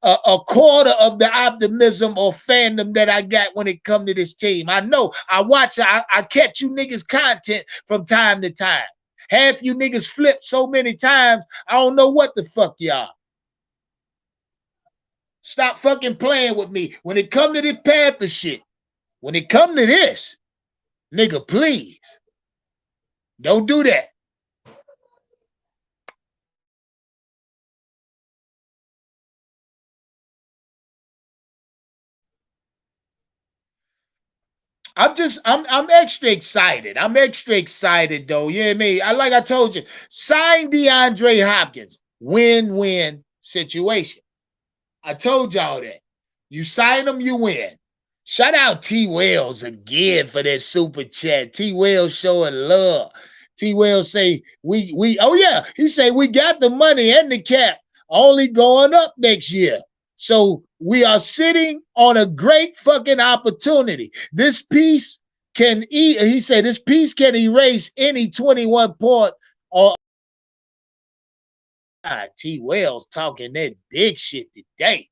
a quarter of the optimism or fandom that I got when it come to this team. I know. I catch you niggas content from time to time. Half you niggas flip so many times, I don't know what the fuck y'all. Stop fucking playing with me. When it come to this Panther shit, when it come to this, nigga, please. Don't do that. I'm extra excited. I'm extra excited though. You know what I mean? Like I told you, sign DeAndre Hopkins. Win-win situation. I told y'all that. You sign him, you win. Shout out T. Wells again for that super chat. T. Wells showing love. T. Wells say he say we got the money and the cap only going up next year. So we are sitting on a great fucking opportunity. This piece can this piece can erase any 21 point or T. Wells talking that big shit today.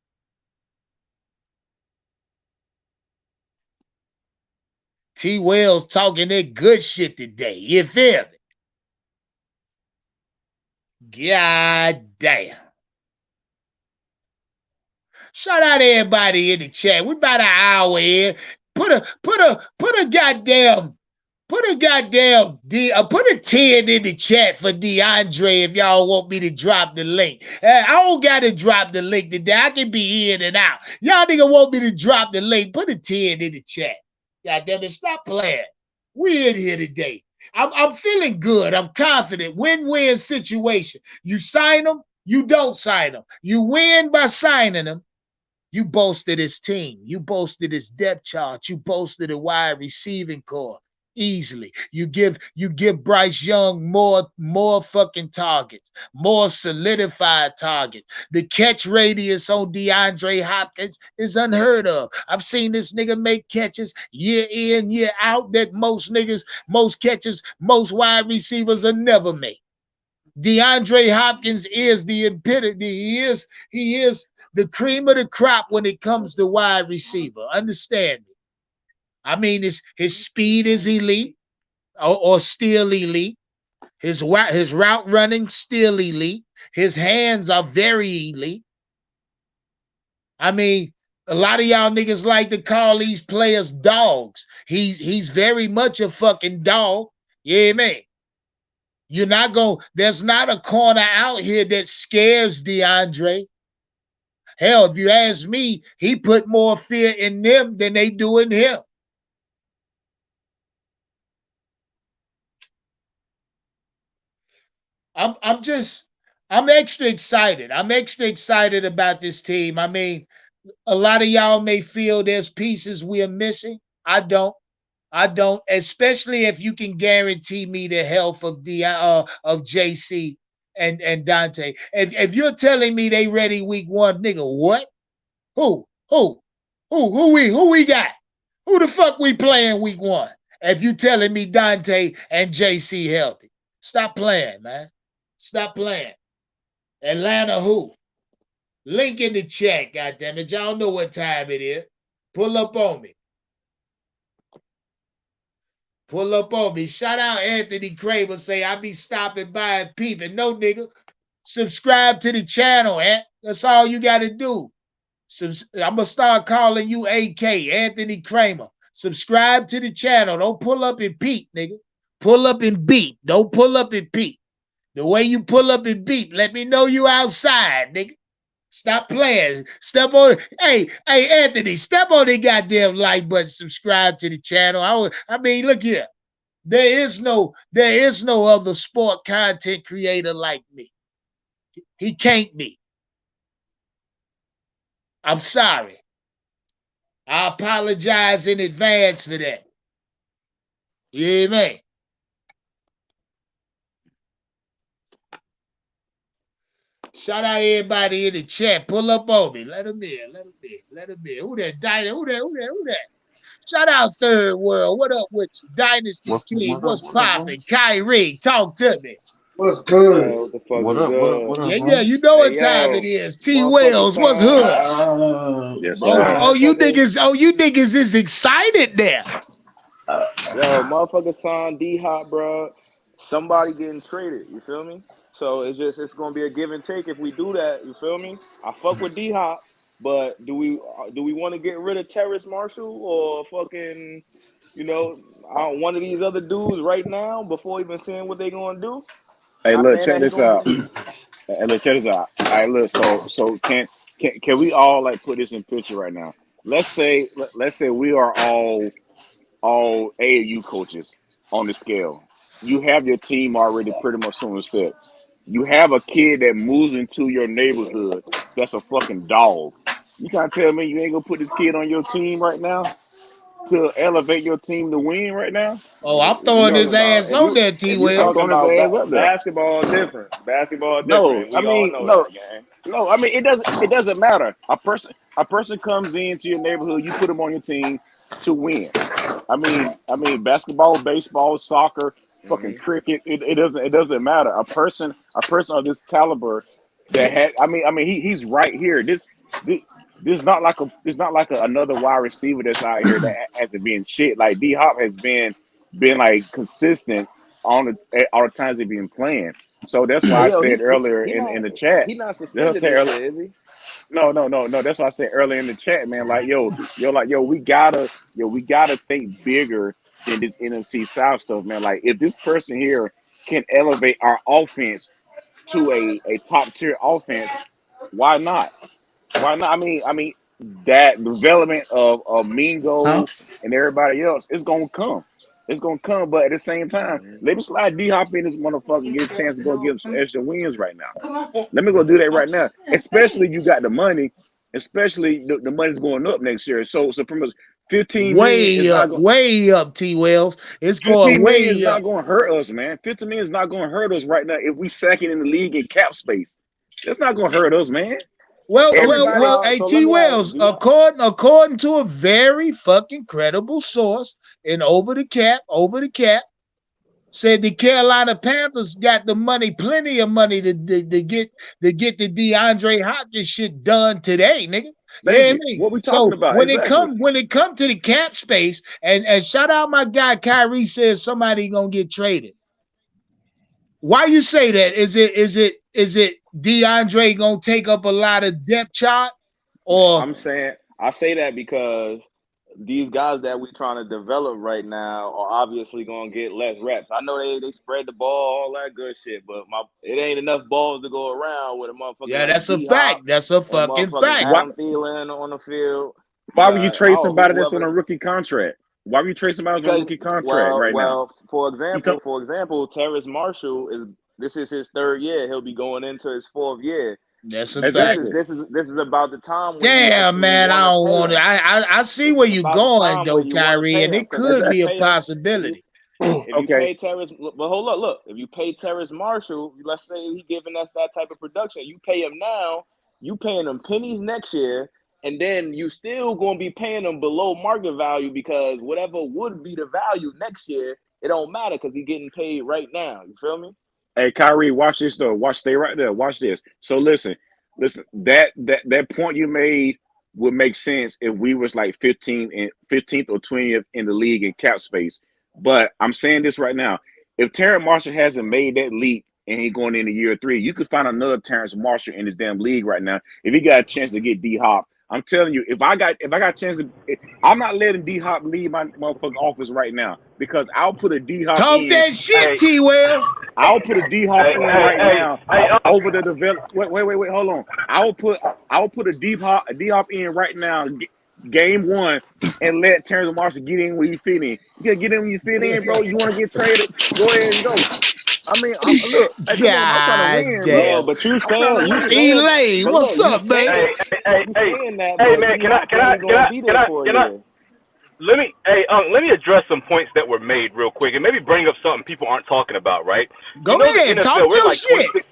T. Wells talking that good shit today. You feel me? God damn. Shout out to everybody in the chat. We're about an hour in. Put a goddamn put a 10 in the chat for DeAndre if y'all want me to drop the link. I don't gotta drop the link today. I can be in and out. Y'all nigga want me to drop the link. Put a 10 in the chat. God damn it, stop playing. We in here today. I'm feeling good. I'm confident. Win-win situation. You sign them, you don't sign them. You win by signing them. You bolstered his team. You bolstered his depth chart. You bolstered a wide receiving core easily. You give Bryce Young more fucking targets, more solidified targets. The catch radius on DeAndre Hopkins is unheard of. I've seen this nigga make catches year in, year out that most catches, most wide receivers will never make. DeAndre Hopkins is the epitome. He is the cream of the crop when it comes to wide receiver. Understand me? I mean, his speed is elite or still elite. His route running still elite. His hands are very elite. I mean, a lot of y'all niggas like to call these players dogs. He's very much a fucking dog. Yeah, man. There's not a corner out here that scares DeAndre. Hell, if you ask me, he put more fear in them than they do in him. I'm extra excited. I'm extra excited about this team. I mean, a lot of y'all may feel there's pieces we are missing. I don't, especially if you can guarantee me the health of JC and Dante. If you're telling me they ready week 1, nigga, what? Who we got? Who the fuck we playing week 1? If you telling me Dante and JC healthy, stop playing, man. Stop playing. Atlanta who? Link in the chat, goddammit. Y'all know what time it is. Pull up on me. Pull up on me. Shout out Anthony Kramer. Say, I be stopping by and peeping. No, nigga. Subscribe to the channel, Ant. That's all you got to do. I'm going to start calling you AK, Anthony Kramer. Subscribe to the channel. Don't pull up and peep, nigga. Pull up and beep. Don't pull up and peep. The way you pull up and beep, let me know you outside, nigga. Stop playing. Step on it. Hey, Anthony, step on the goddamn like button. Subscribe to the channel. I mean, look here. There is no other sport content creator like me. He can't be. I'm sorry. I apologize in advance for that. You hear me? Shout out everybody in the chat. Pull up on me. Let them in. Who that? Who that? Shout out Third World. What up with you? Dynasty King. What's popping? Kyrie, talk to me. What's good? What up? Yeah, you know what time it is. T. Wells, what's hood? Yes, you niggas is excited there. Yo, motherfucker signed D-Hop, bro. Somebody getting traded, you feel me? So it's gonna be a give and take if we do that, you feel me? I fuck with D-Hop, but do we want to get rid of Terrace Marshall or fucking, one of these other dudes right now before even seeing what they gonna do? Hey, look, check this out. All right, look, so can we all like put this in picture right now? Let's say we are all AAU coaches on the scale. You have your team already pretty much on the set. You have a kid that moves into your neighborhood that's a fucking dog. You trying to tell me you ain't gonna put this kid on your team right now to elevate your team to win right now? Oh, I'm throwing his ass on that T. Will. Talking about basketball different. No, I mean it doesn't matter. A person comes into your neighborhood, you put them on your team to win. I mean basketball, baseball, soccer, fucking cricket. It doesn't matter. A person of this caliber that had. I mean he's right here. This is not like another wide receiver that's out here that hasn't been shit. Like D Hop has been like consistent on all the times they've been playing. So that's why I said earlier in the chat. He's not suspended this year, is he? No. That's why I said earlier in the chat, man. Like, we gotta think bigger than this NFC South stuff, man. Like, if this person here can elevate our offense to a top tier offense, why not? Why not? I mean, that development of Mingo and everybody else is gonna come. It's gonna come, but at the same time, let me slide D Hop in this motherfucker and get a chance to go get him some extra wins right now. Let me go do that right now. Especially you got the money, especially the money's going up next year. So pretty much 15 way up, way up, T Wells. It's going way up. It's not going to hurt us, man. 15 million is not going to hurt us right now if we second in the league in cap space. It's not going to hurt us, man. Well, hey, T Wells, according to a very fucking credible source in over the cap, said the Carolina Panthers got the money, plenty of money to get the DeAndre Hopkins shit done today, nigga. What we talking about? When it come to the cap space, and shout out my guy Kyrie says somebody gonna get traded. Why you say that? Is it DeAndre gonna take up a lot of depth chart? Or I say that because these guys that we trying to develop right now are obviously gonna get less reps. I know they spread the ball, all that good shit, but it ain't enough balls to go around with a motherfucker. Yeah, that's a fact. That's a fucking fact. Adam Thielen on the field. Why would you trade somebody that's on a rookie contract? Why would you trade somebody that's on a rookie contract right now? For example, Terrace Marshall this is his third year. He'll be going into his fourth year. That's a fact. This is about the time. Damn, man, I don't want to. I see where you're going though, Kyrie, and it could be a possibility. If you pay Terrace, but hold up, look. If you pay Terrace Marshall, let's say he's giving us that type of production, you pay him now. You paying him pennies next year, and then you still going to be paying him below market value because whatever would be the value next year, it don't matter because he's getting paid right now. You feel me? Hey, Kyrie, watch this though. Stay right there. Watch this. So listen. That point you made would make sense if we was like 15th or 20th in the league in cap space. But I'm saying this right now: if Terrence Marshall hasn't made that leap and he going into year 3, you could find another Terrence Marshall in this damn league right now. If he got a chance to get D Hop, I'm telling you, if I got a chance to, I'm not letting D Hop leave my motherfucking office right now because I'll put a D Hop. Talk that shit, T. Wells. I'll put a D Hop in right now over the develop. Wait, hold on. I'll put a D Hop in right now, game 1, and let Terrence Marshall get in where you fit in. You gotta get in where you fit in, bro. You want to get traded? Go ahead and go. I mean, look, I'm trying to win, bro. But you saying, Elaine, what's up, man? Hey, man, can I? Let me address some points that were made real quick, and maybe bring up something people aren't talking about. Right? Go ahead, talk your shit.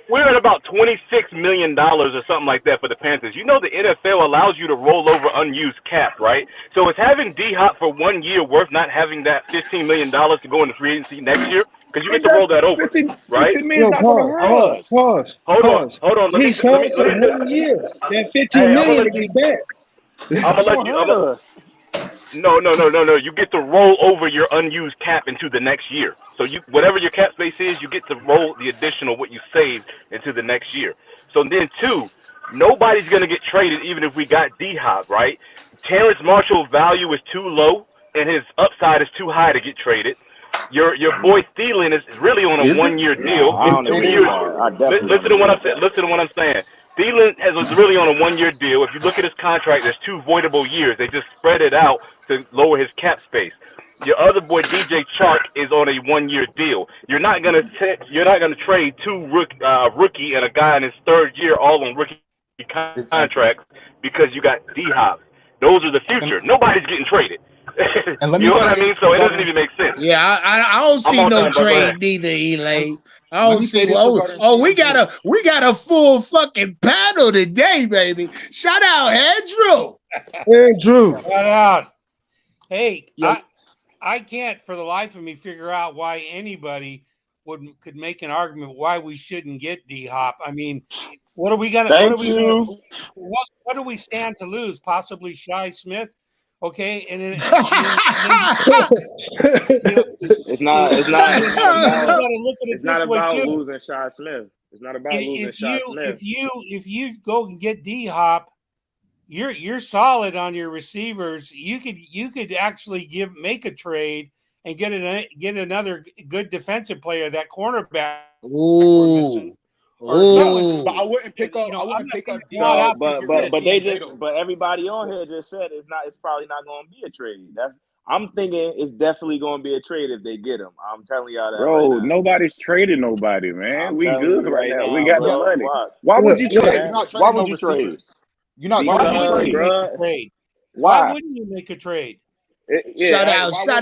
We're at about $26 million or something like that for the Panthers. You know the NFL allows you to roll over unused cap, right? So is having D-Hop for 1 year worth not having that $15 million to go into free agency next year? Because you get to roll that over, right? Pause. Hold on. He's held for 1 year. That $15 million to be back. I'm gonna let you. No. You get to roll over your unused cap into the next year. So whatever your cap space is, you get to roll the additional what you saved into the next year. So then 2, nobody's gonna get traded even if we got D-Hop, right? Terrence Marshall's value is too low and his upside is too high to get traded. Your boy Thielen is really on a 1-year deal. Listen to what I'm saying. Thielen was really on a 1-year deal. If you look at his contract, there's 2 voidable years. They just spread it out to lower his cap space. Your other boy DJ Chark is on a 1-year deal. You're not gonna trade 2 rookie and a guy in his 3rd year all on rookie contracts because you got D-Hop. Those are the future. Nobody's getting traded. And let me you know what I mean? So it doesn't even make sense. Yeah, I don't see no trade neither, Elaine. I don't see. We got a full fucking panel today, baby. Shout out, Andrew. Andrew. Shout out. Hey, I can't for the life of me figure out why anybody could make an argument why we shouldn't get D-Hop. I mean, what are we gonna? Thank you. What do we stand to lose? Possibly Shy Smith. Okay, and then It's not you got about to look at it this way too. losing Shy Smith. It's not about losing Shy Smith. If you go and get D-Hop, you're solid on your receivers. You could actually make a trade and get another good defensive player, that cornerback. Ooh. But I wouldn't pick up. I wouldn't pick up. But everybody on here just said it's probably not going to be a trade. I'm thinking it's definitely going to be a trade if they get him. I'm telling y'all that. Bro, right now. nobody's trading nobody, man. We good right now. We got bro, the money. watch. Why would you trade? You're not Why trading would no you trade? receivers. You're not Why trading no wouldn't you receivers. make a trade? Why? Why wouldn't you make a trade? Shout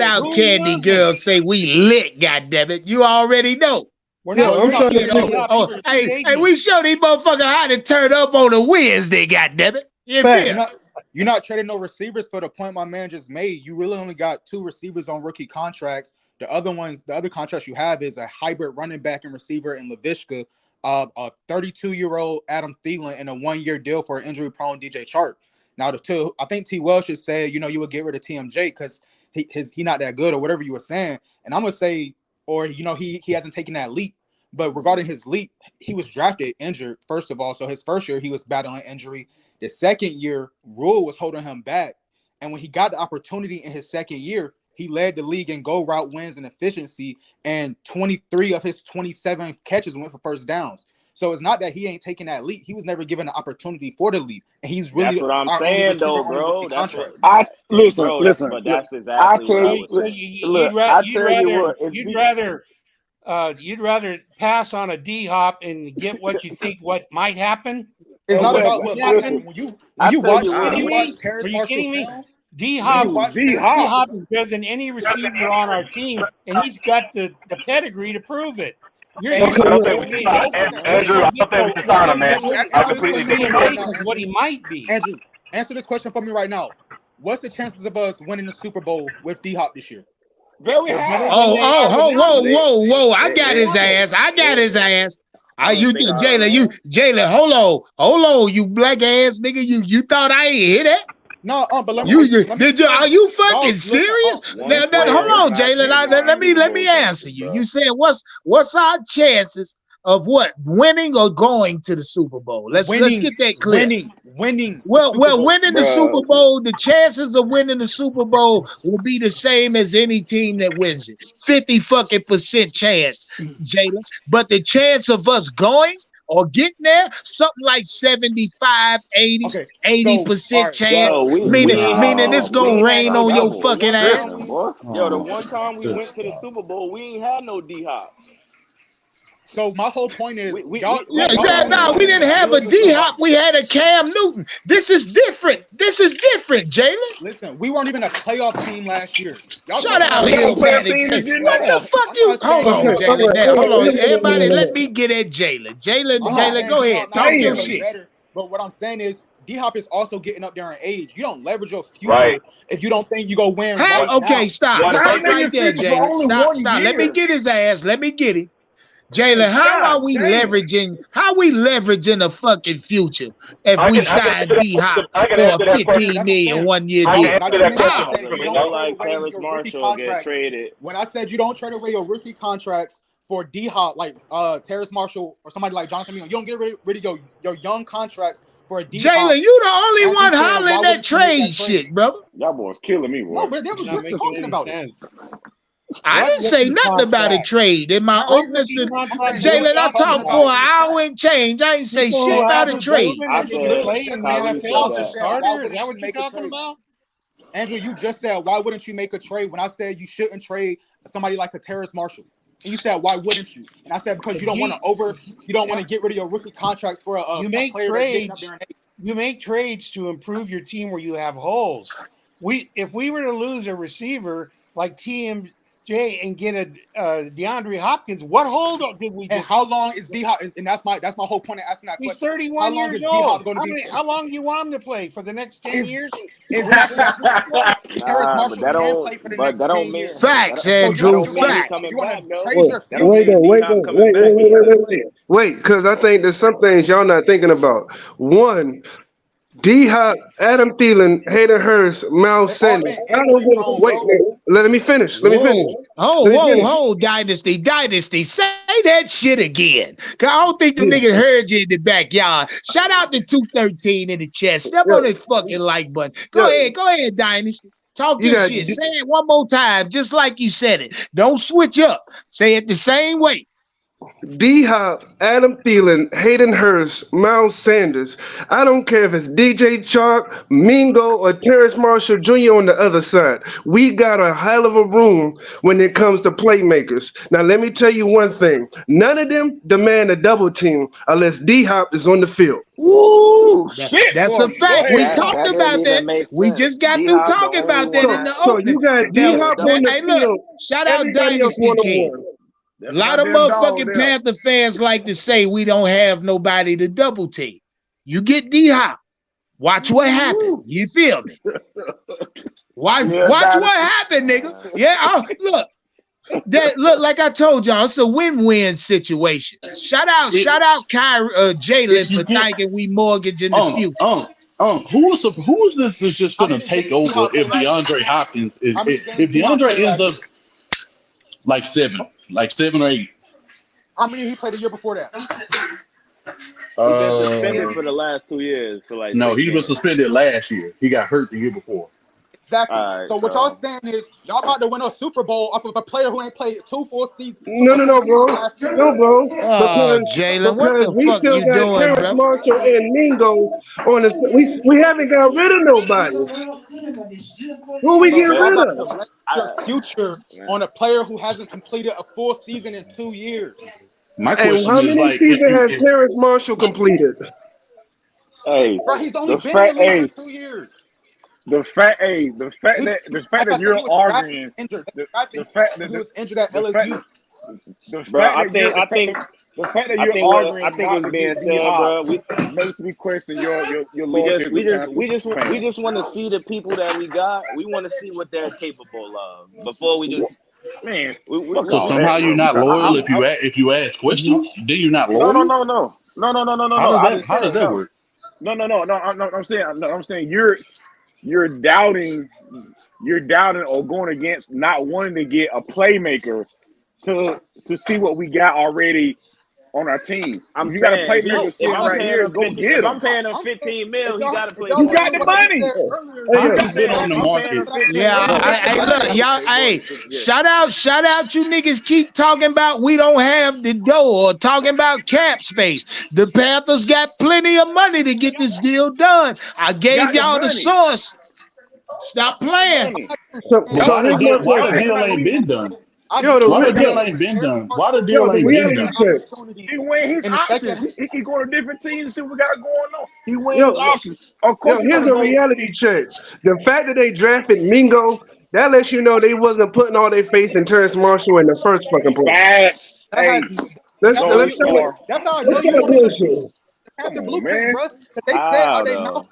out, Candy Girl. Say we lit, goddammit. You already know. We're Yeah, not I'm trying to trading figure D-Hop. Oh, hey, we show these motherfuckers how to turn up on a Wednesday, goddammit. You feel? You're not trading no receivers for the point my man just made. You really only got 2 receivers on rookie contracts. The other contracts you have is a hybrid running back and receiver in Laviska, a 32-year-old Adam Thielen, and a 1-year deal for an injury-prone DJ Chark. Now, I think T. Welsh should say, you would get rid of TMJ because he not that good or whatever you were saying. And I'm gonna say, or he hasn't taken that leap. But regarding his leap, he was drafted injured, first of all. So his first year, he was battling injury. The second year, Rule was holding him back. And when he got the opportunity in his second year, he led the league in go route wins and efficiency. And 23 of his 27 catches went for first downs. So it's not that he ain't taking that leap. He was never given the opportunity for the leap. And he's really That's what I'm saying, though, bro. Listen. But that's exactly you'd rather pass on a D-Hop and get what you think what might happen. It's not about what happened. When you watch Terrace Are you Marshall kidding me? film, D-Hop is better than any receiver on our team, and he's got the pedigree to prove it. Andrew, I don't think we should sign him, man. I completely disagree. Is what he might be. Andrew, answer this question for me right now. What's the chances of us winning the Super Bowl with D-Hop this year? Very high. Whoa. I got his ass. Jalen, hold on, you black ass nigga. You thought I ain't hear that? No, but let me. Are you fucking serious? Now, hold on, Jalen. Let me answer you. You said what's our chances of what winning or going to the Super Bowl? Let's get that clear. Winning. Well, winning the Super Bowl, the chances of winning the Super Bowl will be the same as any team that wins it. 50% chance, Jalen. But the chance of us going or getting there, something like 75, 80% chance. Meaning it's gonna rain on your fucking ass. Yo, the one time we went to the Super Bowl, we ain't had no D-Hop. So my whole point is, we didn't have a D-Hop. We had a Cam Newton. This is different, Jalen. Listen, we weren't even a playoff team last year. Shut out here, man. What the fuck you? Hold on, Jalen. Hold on, everybody. Let me get at Jalen. Jalen, go ahead. Talk your shit. But what I'm saying is, D-Hop is also getting up there in age. You don't leverage your future if you don't think you go win. Stop right there, Jalen. Stop. Let me get his ass. Let me get him. Jalen, how are we leveraging the fucking future if we sign D-Hop for a 15 million 1 year deal? Like Terrace Marshall get traded. When I said you don't trade away your rookie contracts for D-Hop, like Terrace Marshall or somebody like Jonathan Mingo, you don't get rid of your young contracts for a D-Hop. Jalen, you the only one hollering that trade shit, brother. Y'all boys killing me, bro. No, but they was just talking about it. I didn't say nothing about a trade in my opening. Jalen, I talked for an hour and change. I ain't say shit about a trade. Is that what you're talking about? Andrew, you just said, why wouldn't you make a trade when I said you shouldn't trade somebody like a Terrace Marshall? And you said, why wouldn't you? And I said, because you don't want to get rid of your rookie contracts for a player trades. You make trades to improve your team where you have holes. If we were to lose a receiver like Jay, and get a DeAndre Hopkins, what holdup did we And just? how long is D Hop? And that's my whole point of asking that He's question. 31 How long years is D-Hop old. gonna be- How long do you want him to play for the next 10 years? Exactly. Harris Nah, Marshall but that can don't. play for the But next that 10 don't mean. years. Facts, That don't Andrew. mean he Facts. coming You wanna back, though. praise your That don't future. mean D-Hop coming back. Wait, because I think there's some things y'all not thinking about. One, D Hop, Adam Thielen, Hayden Hurst, Miles They all Sanders. been I don't injury give prone, wait, bro. man. Let me finish. Let me finish. Whoa, Dynasty. Say that shit again. Cause I don't think the nigga heard you in the backyard. Shout out to 213 in the chest. Step on that fucking like button. Go ahead, Dynasty. Talk You your got- shit. Say it one more time, just like you said it. Don't switch up. Say it the same way. D Hop, Adam Thielen, Hayden Hurst, Miles Sanders. I don't care if it's DJ Chark, Mingo, or Terrence Marshall Jr. on the other side. We got a hell of a room when it comes to playmakers. Now, let me tell you one thing. None of them demand a double team unless D Hop is on the field. Woo, shit. That's boy. a fact. Go We ahead. talked That about didn't that. even make We sense. just got through D-Hop the talking only about that one. in the So opening. you got D Now, Hop on the hey, look, field. shout out Everybody else Dynasty King. one-on-one. A lot of motherfucking Panther fans like to say we don't have nobody to double team. You get D Hop. Watch what happened. You feel me? Watch what happened, nigga. Yeah, look. Look, like I told y'all, it's a win-win situation. Shout out Jalen for thinking we mortgage in the future. Who is this that's just How going many to take games over D-Hop if played last DeAndre Hopkins is How many if games D-Hop DeAndre played ends last up like seven or eight? How many he played the year before that? He's been suspended for the last 2 years. For like No, 6 he was games. suspended last year. He got hurt the year before. Exactly. All right, so what y'all saying is y'all about to win a Super Bowl off of a player who ain't played two full seasons. No, bro. No, bro. Oh, Jalen, what the we fuck still you got doing, Terrence bro? Marshall and Mingo on the. We haven't got rid of nobody. Who we get Y'all rid about of? to rest your future on a player who hasn't completed a full season in 2 years. My And question how is many like, seasons has Terrence Marshall completed? Hey, Bro, he's only been in the league for 2 years. The fact that you're arguing, the fact that he was injured at LSU. The Bro, fact I that think you're arguing, I think what's being said, bro. Makes me question your We loyalty. just want to see the people that we got. We want to see what they're capable of before we just. Man, so somehow you're not loyal if you ask questions. Then you're not loyal. No. How does that work? No. I'm saying you're doubting or going against not wanting to get a playmaker to see what we got already on our team. I'm you got a saying, playmaker sitting right here, go get if him. I'm paying him 15 mil, he got to play. You got the money. He's been on the market. Yeah, look, y'all. Hey, shout out, you niggas keep talking about we don't have the dough or talking about cap space. The Panthers got plenty of money to get this deal done. I gave y'all the source. Stop playing. So why the deal ain't been done? Why the deal ain't been done? Why the deal ain't been done? He weighing his options. He going to different teams and see what we got going on. He weighing his options. Of course, here's a reality check. The fact that they drafted Mingo, that lets you know they wasn't putting all their faith in Terrence Marshall in the first fucking place. Facts. Hey, that's how I know you want to have the blueprint, bro. They said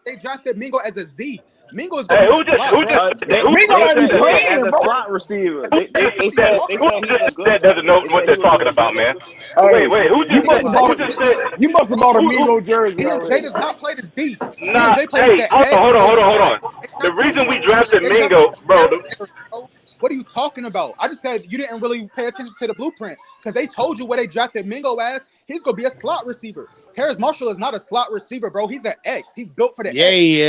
they drafted Mingo as a Z. Mingo is going to be as a slot receiver. They said he's a good. That doesn't know what they're talking about, man. Wait, who just said? You must have bought a Mingo jersey. Jay does not play the Z. Nah, hey, hold on. The reason we drafted Mingo, bro. What are you talking about? I just said you didn't really pay attention to the blueprint because they told you where they drafted Mingo as. He's going to be a slot receiver. Terrence Marshall is not a slot receiver, bro. He's an X. He's built for the X. He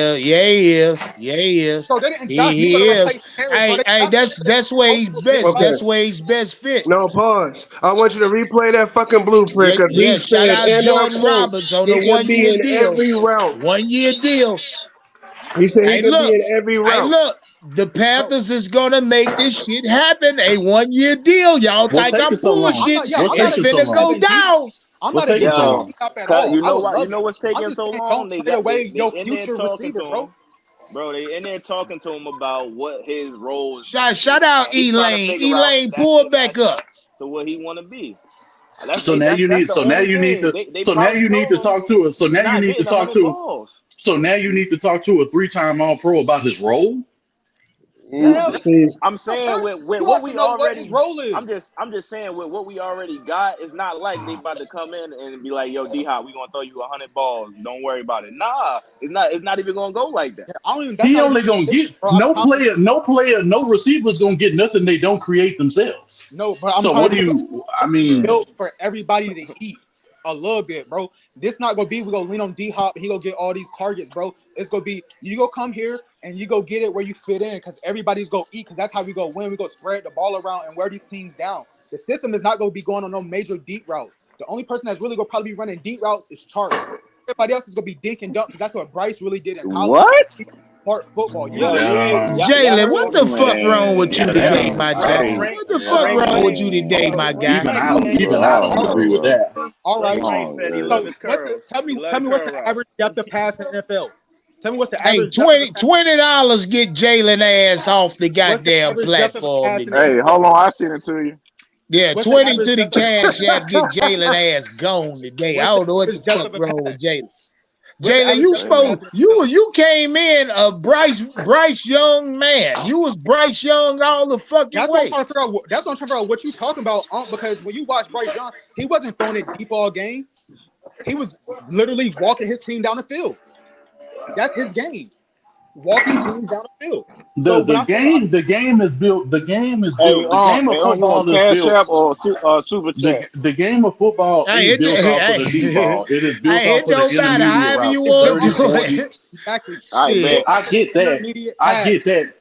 is. So they didn't he is. Hey, that's where he's best. Okay. That's where he's best fit. No, pause. I want you to replay that fucking blueprint. Shout out Jordan Roberts on the 1 year deal. Every round. 1 year deal. He said he could be in every round. Look. The Panthers is gonna make this shit happen. A 1 year deal. Y'all think I'm bullshit. It's finna go down. I'm not against D-Hop at all. You know what's taking so long? They away your future receiver, bro. Bro, they in there talking to him about what his role is. Shout out Elaine. Elaine, pull it back up to what he want to be. So now you need to talk to us. So now you need to talk to. So now you need to talk to a 3-time All-Pro about his role. Yeah, I'm saying with what we already his role is. I'm just saying with what we already got, it's not like they about to come in and be like, "Yo, D-Hop, we gonna throw you 100 balls. Don't worry about it." Nah, it's not even gonna go like that. I don't even. He only gonna get no receiver's gonna get nothing they don't create themselves. No, but I'm so what do you? I mean, built for everybody to eat a little bit, bro. This not gonna be we gonna lean on D-Hop. He gonna get all these targets, bro. It's gonna be you go come here and you go get it where you fit in, because everybody's gonna eat. Because that's how we go win. We go spread the ball around and wear these teams down. The system is not gonna be going on no major deep routes. The only person that's really gonna probably be running deep routes is Charlie. Everybody else is gonna be dink and dunk, because that's what Bryce really did in college. What? Smart football. Jalen, what the fuck wrong with you today, my guy? What the fuck wrong with you today, my guy? Even I don't agree with that. All right. Tell me what's the average depth of pass in the NFL? Tell me what's the average. Hey, $20 get Jalen ass off the goddamn platform. Hey, hold on, I sent it to you. Yeah, 20 to the cash app, get Jalen ass gone today. I don't know what the fuck wrong with Jalen. Jalen, you came in a Bryce Young man. You was Bryce Young all the fucking way. That's what I'm trying to figure out what you talking about, because when you watch Bryce Young, he wasn't throwing it deep all game. He was literally walking his team down the field. That's his game. Walking teams down the field. The game is built. The game of football is built. Super chat. The game of football is built off of the deep ball. It is built off of the intermediate route. You want to do it. Exactly. I get that. I get that.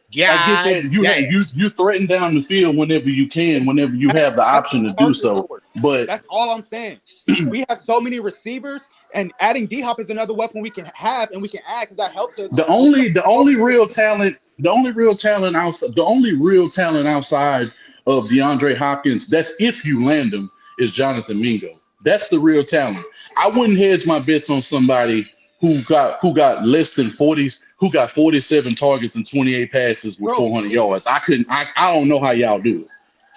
You threaten down the field whenever you can, whenever you have the option to do so. But that's all I'm saying. We have so many receivers, and adding D-Hop is another weapon we can have and we can add, because that helps us. The only real talent outside of DeAndre Hopkins, that's if you land him, is Jonathan Mingo. That's the real talent. I wouldn't hedge my bets on somebody who got less than 40, who got 47 targets and 28 passes with 400 yards. I don't know how y'all do it.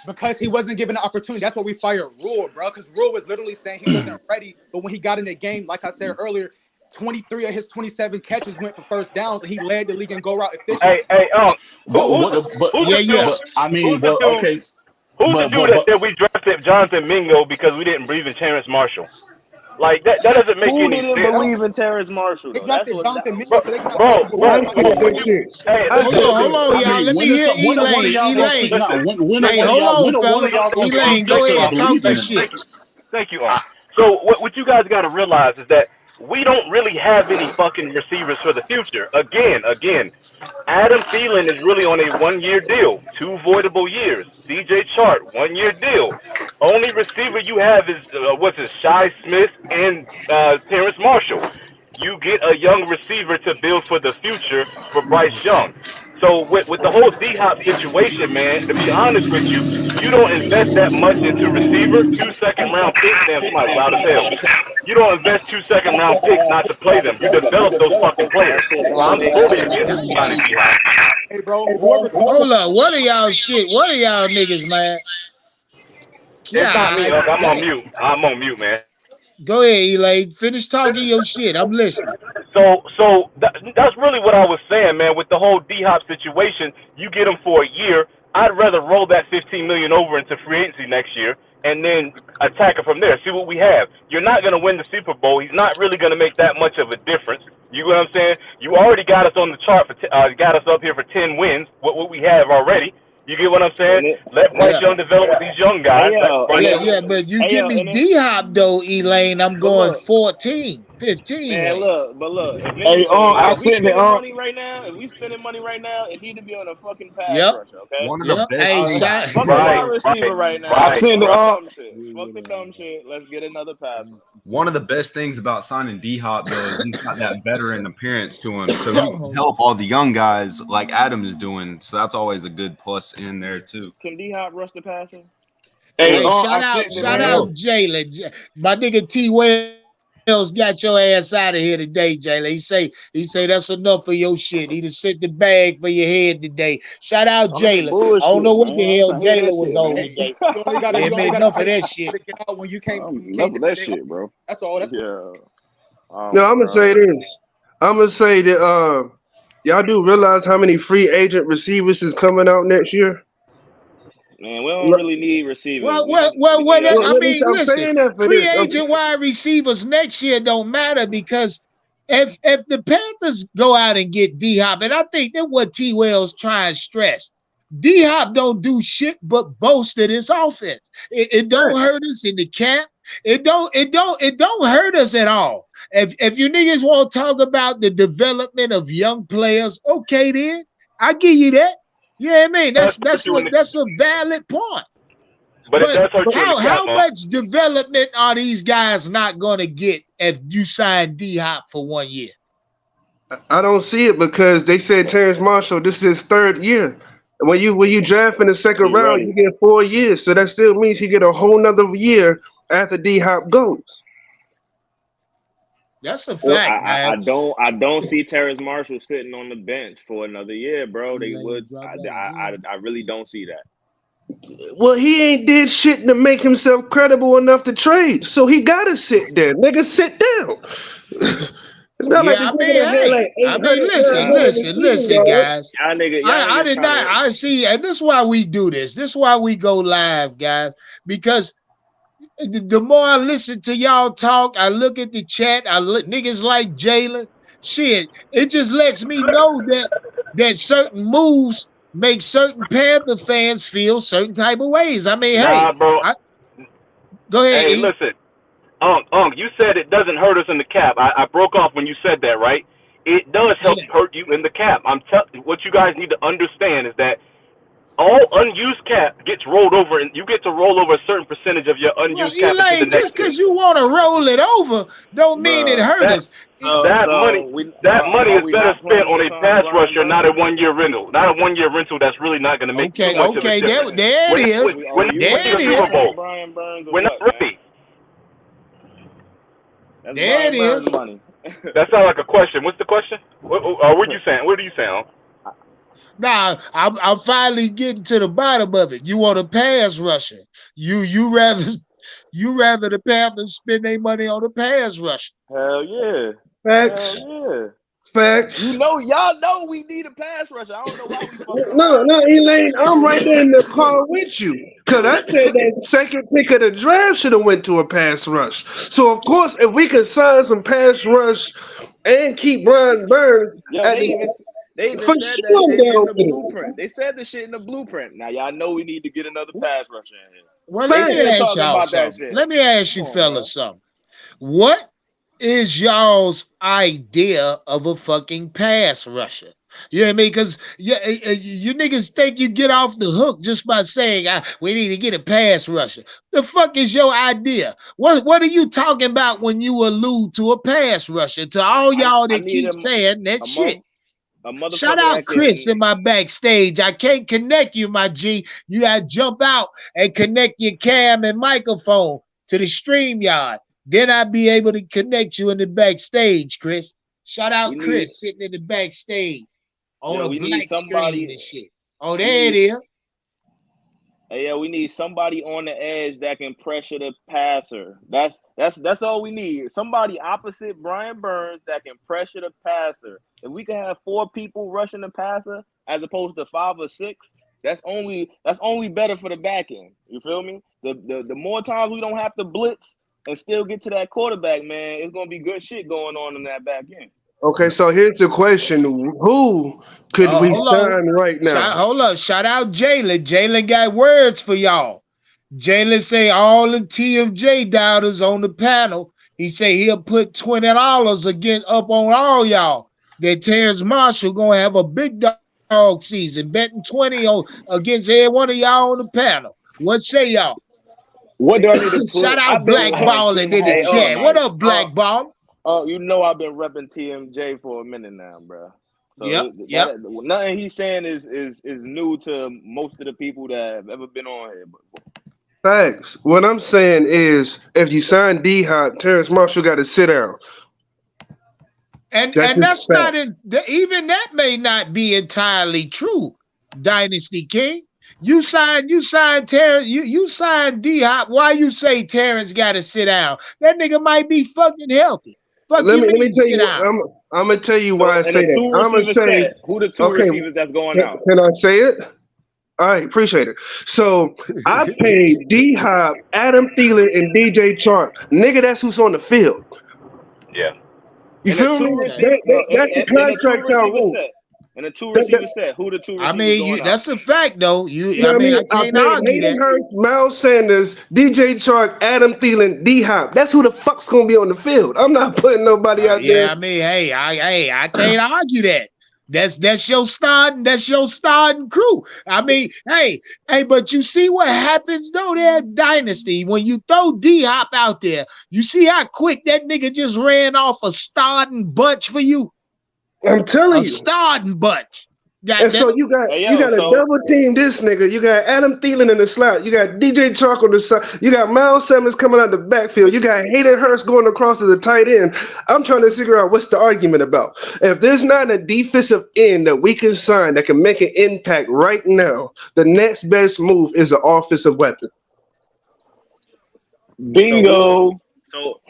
Because he wasn't given the opportunity. That's why we fired Rule, bro. Because Rule was literally saying he wasn't ready. But when he got in the game, like I said earlier, 23 of his 27 catches went for first downs, and he led the league in go route efficiency. Who's the dude that we drafted Jonathan Mingo because we didn't believe in Terrence Marshall? Like that doesn't make any sense. Who didn't believe in Terrence Marshall? Hold on, y'all. Let me hear Elaine. Hey, hold on, fella. Elaine, go ahead. Talk your shit. Thank you. So what you guys got to realize is that we don't really have any fucking receivers for the future. Again, Adam Thielen is really on a 1-year deal, 2 voidable years. DJ Chark, 1-year deal. Only receiver you have is Shi Smith and Terrence Marshall. You get a young receiver to build for the future for Bryce Young. So with the whole D-Hop situation, man, to be honest with you, you don't invest that much into receiver. 2 second-round picks, damn, somebody's loud as hell. You don't invest 2 second-round picks not to play them. You develop those fucking players. So I'm fully against signing D-Hop. Hey, bro, hold up. What are y'all shit? What are y'all niggas, man? It's not me. I'm on mute, man. Go ahead, Elaine. Finish talking your shit. I'm listening. So that's really what I was saying, man. With the whole D-Hop situation, you get him for a year. I'd rather roll that $15 million over into free agency next year and then attack it from there. See what we have. You're not going to win the Super Bowl. He's not really going to make that much of a difference. You know what I'm saying? You already got us on the chart got us up here for 10 wins. What we have already. You get what I'm saying? Let Bryce Young develop with these young guys. But you give me D-Hop though, Elaine. I'm going 14, 15. Man, look. I sent it on. If we spending money right now, it need to be on a fucking pass rusher, okay? One of the best. Fuck the receiver right now. I sent it on. Fuck the dumb shit. Let's get another pass. One of the best things about signing D-Hop though is he's got that veteran appearance to him, so he can help all the young guys like Adam is doing. So that's always a good plus in there too. Can D-Hop rush the passing? Hey, shout out Jalen, my nigga T. Webb. else got your ass out of here today, Jayla. He say that's enough for your shit. He just sent the bag for your head today. Shout out On that Jayla. I don't know bullshit, what the man. hell I hate that Jayla was shit, on man. today. You only gotta, He you only made gotta enough of fight that shit. to get out when you can't. I'm When you enough can't of get the that day shit, off. bro. That's all. That's Yeah. No, I'm gonna say this. I'm gonna say that y'all do realize how many free agent receivers is coming out next year? Man, we don't really need receivers. Well, We well, just well, we well need that, Well, I let me. mean, I'm listen, saying that for free this. agent wide receivers next year don't matter because if the Panthers go out and get D Hop, and I think that's what T Wells trying to stress. D Hop don't do shit but boast of this offense. It don't hurt us in the cap. It don't hurt us at all. If you niggas want to talk about the development of young players, okay then. I give you that. Yeah, I mean that's a valid point. But it But does hurt you in the cap, how much development are these guys not going to get if you sign D Hop for 1 year? I don't see it because they said Terrence Marshall, this is his third year. When you draft in the second He round, ready. you get 4 years. So that still means he get a whole nother year after D Hop goes. That's a Well, fact, man. I don't see Terrence Marshall sitting on the bench for another year, bro. They would. I really don't see that. Well, he ain't did shit to make himself credible enough to trade. So he gotta sit there. Nigga, sit down. It's not like Yeah, this I nigga mean, that get hey, like I mean, 800 listen, guys. Y'all I niggas did trying not. to. I see, and this is why we do this. This is why we go live, guys. Because the more I listen to y'all talk, I look at the chat. I look niggas like Jalen. Shit, it just lets me know that certain moves make certain Panther fans feel certain type of ways. I mean, hey, Nah, bro. go ahead, Hey, E. listen. You said it doesn't hurt us in the cap. I broke off when you said that, right? It does help Yeah. hurt you in the cap. What you guys need to understand is that all unused cap gets rolled over, and you get to roll over a certain percentage of your Well, unused cap into the Elaine, just next year. because you want to roll it over, don't mean it Bruh. hurt us. That money Are is we better not spent planning on to a sign pass Brian rusher, not a Burns? 1 year rental. Not a 1 year rental that's really not going to make too much of a difference. There it is. We're not There winning it a is. Super Bowl. Brian Burns or We're not what, man? ready. That's There it Brian Burns is. money. That sounds like a question. What's the question? What are you saying? What are you saying? Now I'm finally getting to the bottom of it. You want a pass rusher? You rather the Panthers spend their money on a pass rusher? Hell yeah. Facts. Hell yeah. Facts. Y'all know we need a pass rusher. I don't know why we fucking No, around. Elaine, I'm right there in the car with you. Cause I said that second pick of the draft should have went to a pass rush. So of course, if we could sign some pass rush and keep Brian Burns Yo, at they even for said that sure I'm shit in down the with it. blueprint. They said the shit in the blueprint. Now y'all know we need to get another pass rusher in here. Well, They let me still ask talking y'all about that something. shit. Let me ask you Come on, fellas something. What is y'all's idea of a fucking pass rusher? You know what I mean? Because you niggas think you get off the hook just by saying we need to get a pass rusher. The fuck is your idea? What are you talking about when you allude to a pass rusher? To all y'all that keep saying that shit. Shout out Chris in my backstage. I can't connect you, my G. You gotta jump out and connect your cam and microphone to the StreamYard. Then I'd be able to connect you in the backstage, Chris. Shout out Chris sitting in the backstage on a black screen and shit. Oh, there it is. Yeah, we need somebody on the edge that can pressure the passer. That's all we need. Somebody opposite Brian Burns that can pressure the passer. If we can have 4 people rushing the passer as opposed to 5 or 6, that's only better for the back end. You feel me? The more times we don't have to blitz and still get to that quarterback, man, it's gonna be good shit going on in that back end. Okay, so here's the question: who could we sign right now? Hold up. Shout out Jalen. Jalen got words for y'all. Jalen say all the TMJ doubters on the panel. He say he'll put $20 again up on all y'all. That Terrence Marshall gonna have a big dog season, betting 20 on against every one of y'all on the panel. What say y'all? What do I need to put? Shout out Blackballing in the chat. What up, Blackball? Oh, you know I've been repping TMJ for a minute now, bro. So Yep. Nothing he's saying is new to most of the people that have ever been on here before. Facts. What I'm saying is, if you sign D Hop, Terrence Marshall got to sit down. And that's not even that may not be entirely true. Dynasty King, you signed Terrence, you signed D Hop. Why you say Terrence got to sit down? That nigga might be fucking healthy. Let me tell you. I'm gonna tell you why I say that. I'm gonna say who the two receivers that's going out. Can I say it? All right, appreciate it. So I paid D Hop, Adam Thielen, and DJ Chark. Nigga, that's who's on the field. Yeah. You feel me? That's the contract y'all rule. And a two receiver set. Who the two receivers? I mean, that's a fact, though. I can't argue that. Hurst, Miles Sanders, DJ Chark, Adam Thielen, D Hop. That's who the fuck's gonna be on the field. I'm not putting nobody out there. Yeah, I mean, I can't argue that. That's your starting crew. I mean, hey, but you see what happens though there at Dynasty when you throw D Hop out there. You see how quick that nigga just ran off a starting bunch for you. I'm telling you, starting bunch. And so you got a double team this nigga. You got Adam Thielen in the slot. You got DJ Chark on the side. You got Miles Sanders coming out the backfield. You got Hayden Hurst going across to the tight end. I'm trying to figure out what's the argument about. If there's not a defensive end that we can sign that can make an impact right now, the next best move is an offensive weapon. Bingo.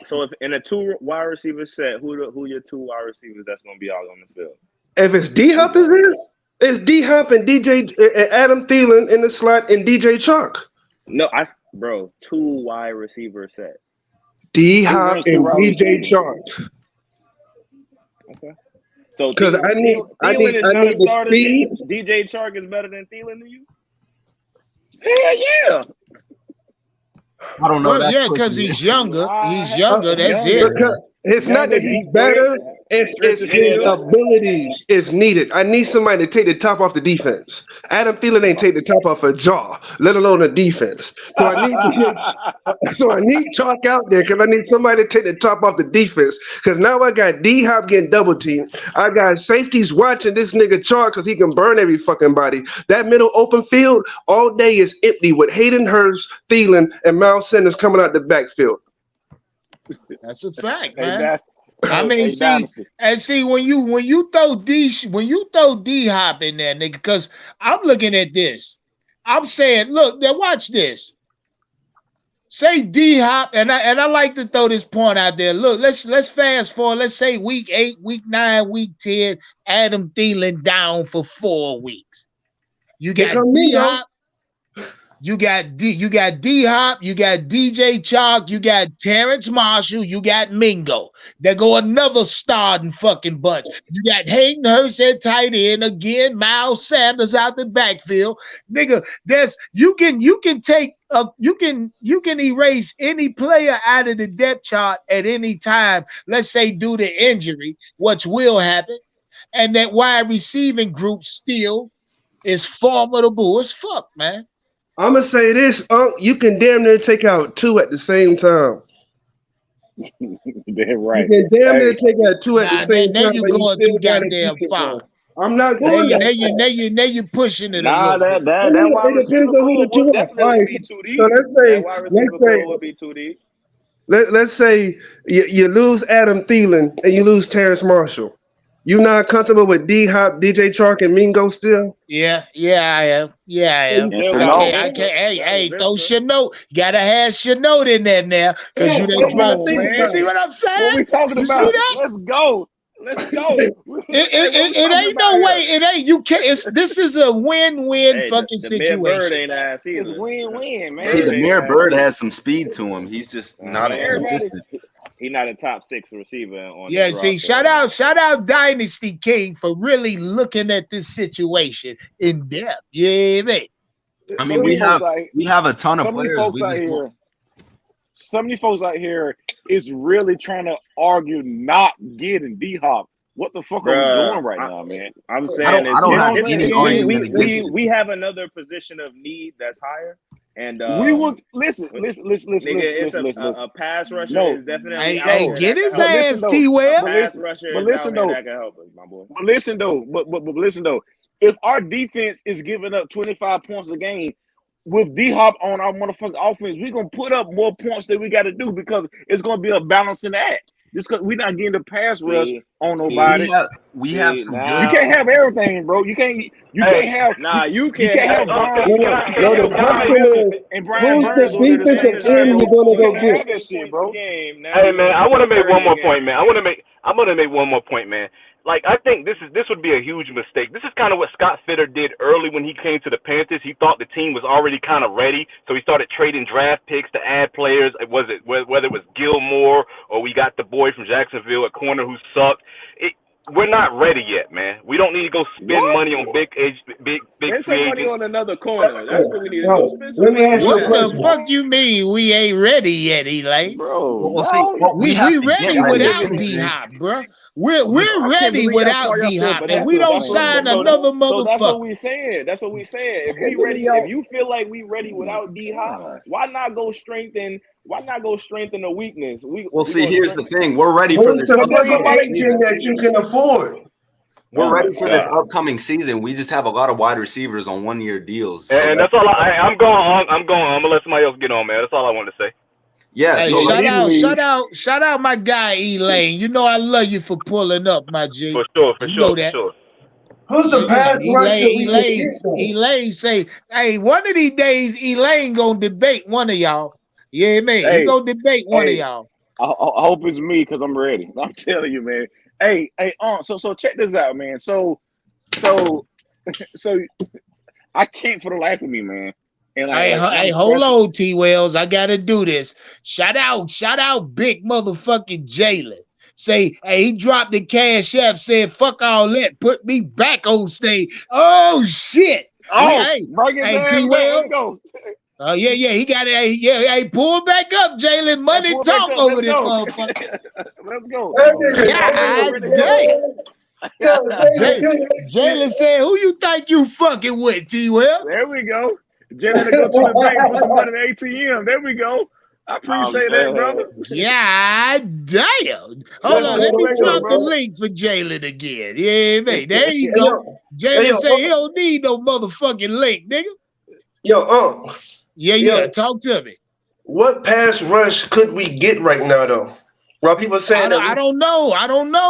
So if in a two wide receiver set, who your two wide receivers that's gonna be out on the field? If it's D Hop is there, it's D Hop and Adam Thielen in the slot and DJ Chark. No, two wide receiver set. D Hop and DJ Chark. Okay. So because I need the speed. DJ Chark is better than Thielen to you? Yeah. I don't know. Well, yeah, because he's younger. He's younger. That's it. It's not that he's better. It's his abilities is needed. I need somebody to take the top off the defense. Adam Thielen ain't take the top off a jaw, let alone a defense. So I need Chalk out there because I need somebody to take the top off the defense. Because now I got D Hop getting double teamed. I got safeties watching this nigga Chalk because he can burn every fucking body. That middle open field all day is empty with Hayden Hurst, Thielen, and Miles Sanders coming out the backfield. That's a fact, man. I mean, see when you throw D Hop in there, nigga, because I'm looking at this. I'm saying, look, now watch this. Say D Hop, and I like to throw this point out there. Look, let's fast forward. Let's say week 8, week 9, week 10. Adam Thielen down for 4 weeks. You got D Hop. You got D Hop, you got DJ Chark, you got Terrence Marshall, you got Mingo. There go another starting fucking bunch. You got Hayden Hurst at tight end again. Miles Sanders out the backfield, nigga. You can erase any player out of the depth chart at any time. Let's say due to injury, which will happen, and that wide receiving group still is formidable as fuck, man. I'm gonna say this, you can damn near take out 2 at the same time. They're right. You can damn near take out 2 at the same time. Now you're going too goddamn far. I'm not going there. Now you're pushing it. Nah, that wide receiver would definitely be 2D. So let's say you lose Adam Thielen and you lose Terrence Marshall. You not comfortable with D Hop, DJ Chark, and Mingo still? Yeah, I am. I can't. Hey, throw Chanot. You gotta have Chanot in there now, because you didn't throw. See what I'm saying? What we talking about? See that? Let's go. It ain't no way. It ain't. You can't. This is a win-win fucking situation. Bird ain't ass either. It's win-win, man. The Demir Bird has some speed to him. He's just not as consistent. He's not a top 6 receiver on. Yeah, see, shout out Dynasty King for really looking at this situation in depth. Yeah, man. I mean, we have a ton of players. Some of these folks out here is really trying to argue not getting D Hop. What the fuck are we doing right now, man? I'm saying I don't have any argument against it. We have another position of need that's higher. And we would listen. A pass rusher is definitely. Hey, get his ass, T-Web. But listen though, that can help us, my boy. But listen though, if our defense is giving up 25 points a game, with D-Hop on our motherfucking offense, we're going to put up more points than we got to do because it's going to be a balancing act. Just because we're not getting the pass rush on nobody. We have some good. You can't have everything, bro. You can't have. Nah, you You can't can't have No, the question is, and Brian who's Burns the over there the defensive same end time. you're gonna go You can't have get? that shit, bro. Hey man, I want to make one more point, man. I'm gonna make one more point, man. Like I think this would be a huge mistake. This is kind of what Scott Fitter did early when he came to the Panthers. He thought the team was already kind of ready, so he started trading draft picks to add players. Whether it was Gilmore or we got the boy from Jacksonville at corner who sucked. We're not ready yet, man. We don't need to go spend money on big Spend free some money agents. on another corner. That's what we need to do. Spend some Let me money ask on you a What that. the question. fuck you mean we ain't ready yet, Elaine? Bro, Well, see, what We have to ready get ready without is- D-Hop, bro. We're I can't ready believe y'all without call yourself, D-Hop, but and we don't that's what sign so another that's what motherfucker. we said. That's what we said. If can't we ready, believe if you feel like we ready without D-Hop, why not go strengthen? Why not go strengthen a weakness? Well, see, here's the thing. We're ready for Who's this the upcoming free agent season. that you can afford? We're Oh my ready for this God. upcoming season. We just have a lot of wide receivers on 1-year deals. So And that's all. I'm going on. I'm gonna let somebody else get on, man. That's all I wanted to say. yeah. Hey, So shout out my guy Elaine. You know I love you for pulling up, my G. For sure. You know that. Who's the pass rusher we can get though? Elaine say, hey, one of these days Elaine gonna debate one of y'all. Yeah, man. He Hey, gonna debate one of hey, y'all. I hope it's me because I'm ready. I'm telling you, man. Hey, so check this out, man. So I can't for the life of me, man. And Hey, hold on, T Wells. I gotta do this. Shout out big motherfucking Jalen. Say, hey, he dropped the cash app, said, fuck all that, put me back on stage. Oh shit. bring his ass T back. Wells. Let's go. Yeah, he got it. Hey, pull back up, Jalen. Money pull back talk up. over Let's this go. motherfucker. Let's go. God damn. Jalen said, who you think you fucking with, T Well? There we go. Jalen to go to the bank, put some money in the ATM. There we go. I appreciate that, brother. God damn. Hold on, let me drop the link for Jalen again. Yeah, man. There you go. Jalen say he don't need no motherfucking link, nigga. Yeah, talk to me. What pass rush could we get right now, though? Well, people saying I don't know. Jalen,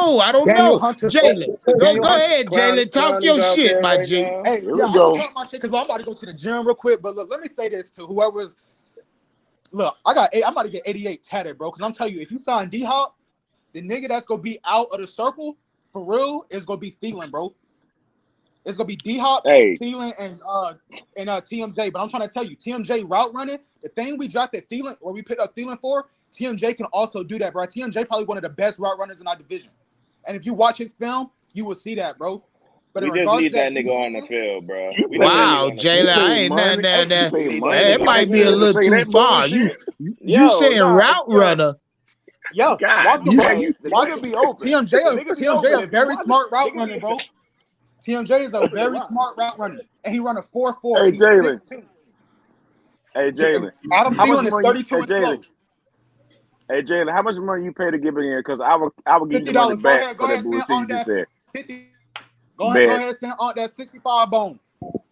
go ahead, Jalen. Talk your shit, my G. Hey, yeah, I'm gonna talk my shit because I'm about to go to the gym real quick. But look, let me say this to whoever's. Look, I'm about to get 88 tatted, bro. Because I'm telling you, if you sign D-Hop, the nigga that's gonna be out of the circle for real is gonna be Thielen, bro. It's gonna be D-Hop, Thielen, and TMJ. But I'm trying to tell you, TMJ route running, the thing we drafted Thielen, or we picked up Thielen for, TMJ can also do that, bro. TMJ probably one of the best route runners in our division. And if you watch his film, you will see that, bro. But we just need that nigga on the field, bro. Wow, Jalen, I ain't nothing down there. It might be a little too far. You saying route runner? Yo, God, watch it be open. TMJ a very smart route runner, bro. TMJ is a very smart route runner, and he run a 4.4. Hey, Jalen. Hey, Jalen. Adam Thielen is 32 and slow. Hey, Jalen, how much money you pay to get in here? Because I would give you the money back for that bullshit you just said. 50. Go ahead, send on that 65 bone.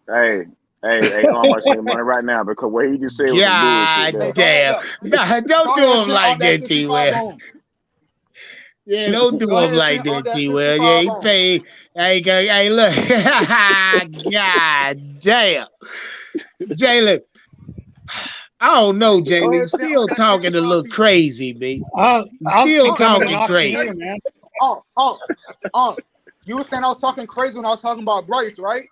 Hey, I'm going to send money right now because what he just said was God damn. Nah, don't do him like that, T-Well. Yeah, don't do him like that, T-Well. Yeah, he paid. Hey, look. God damn. Jalen. I don't know, Jalen. Still talking a little crazy, B. Still talking crazy. Man. You were saying I was talking crazy when I was talking about Bryce, right?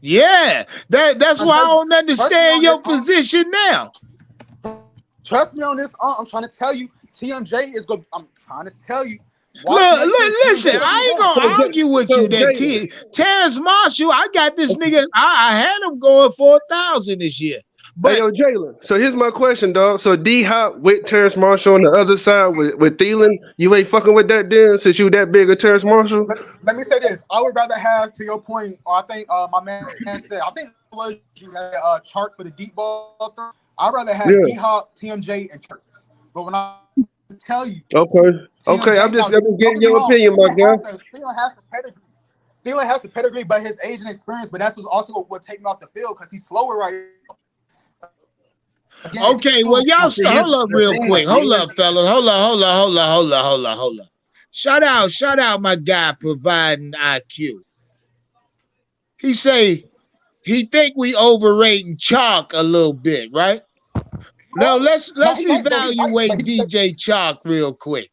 Yeah, that's why I don't understand your position now. Trust me on this. I'm trying to tell you, TMJ is going. I'm trying to tell you. Look, listen, I ain't gonna argue with you that Terrence Marshall, I got this nigga. I had him going for 1,000 this year. But hey, yo, Jalen. So here's my question, dog. So D-Hop with Terrence Marshall on the other side with Thielen, you ain't fucking with that then since you that big of Terrence Marshall? Let me say this. I would rather have, to your point, or I think my man said, I think it was you had a chart for the deep ball throw. I'd rather have D-Hop, TMJ, and Church. But when I tell you, okay, I'm just getting your opinion, my guy. Thielen has the pedigree. Thielen has the pedigree, but his age and experience. But that's what's also what take him off the field because he's slower right now. Okay, well, y'all hold up real quick. Hold up, fellas. Hold up. Shout out my guy providing IQ. He say he think we overrating Chalk a little bit, right? Now let's evaluate DJ Chalk real quick.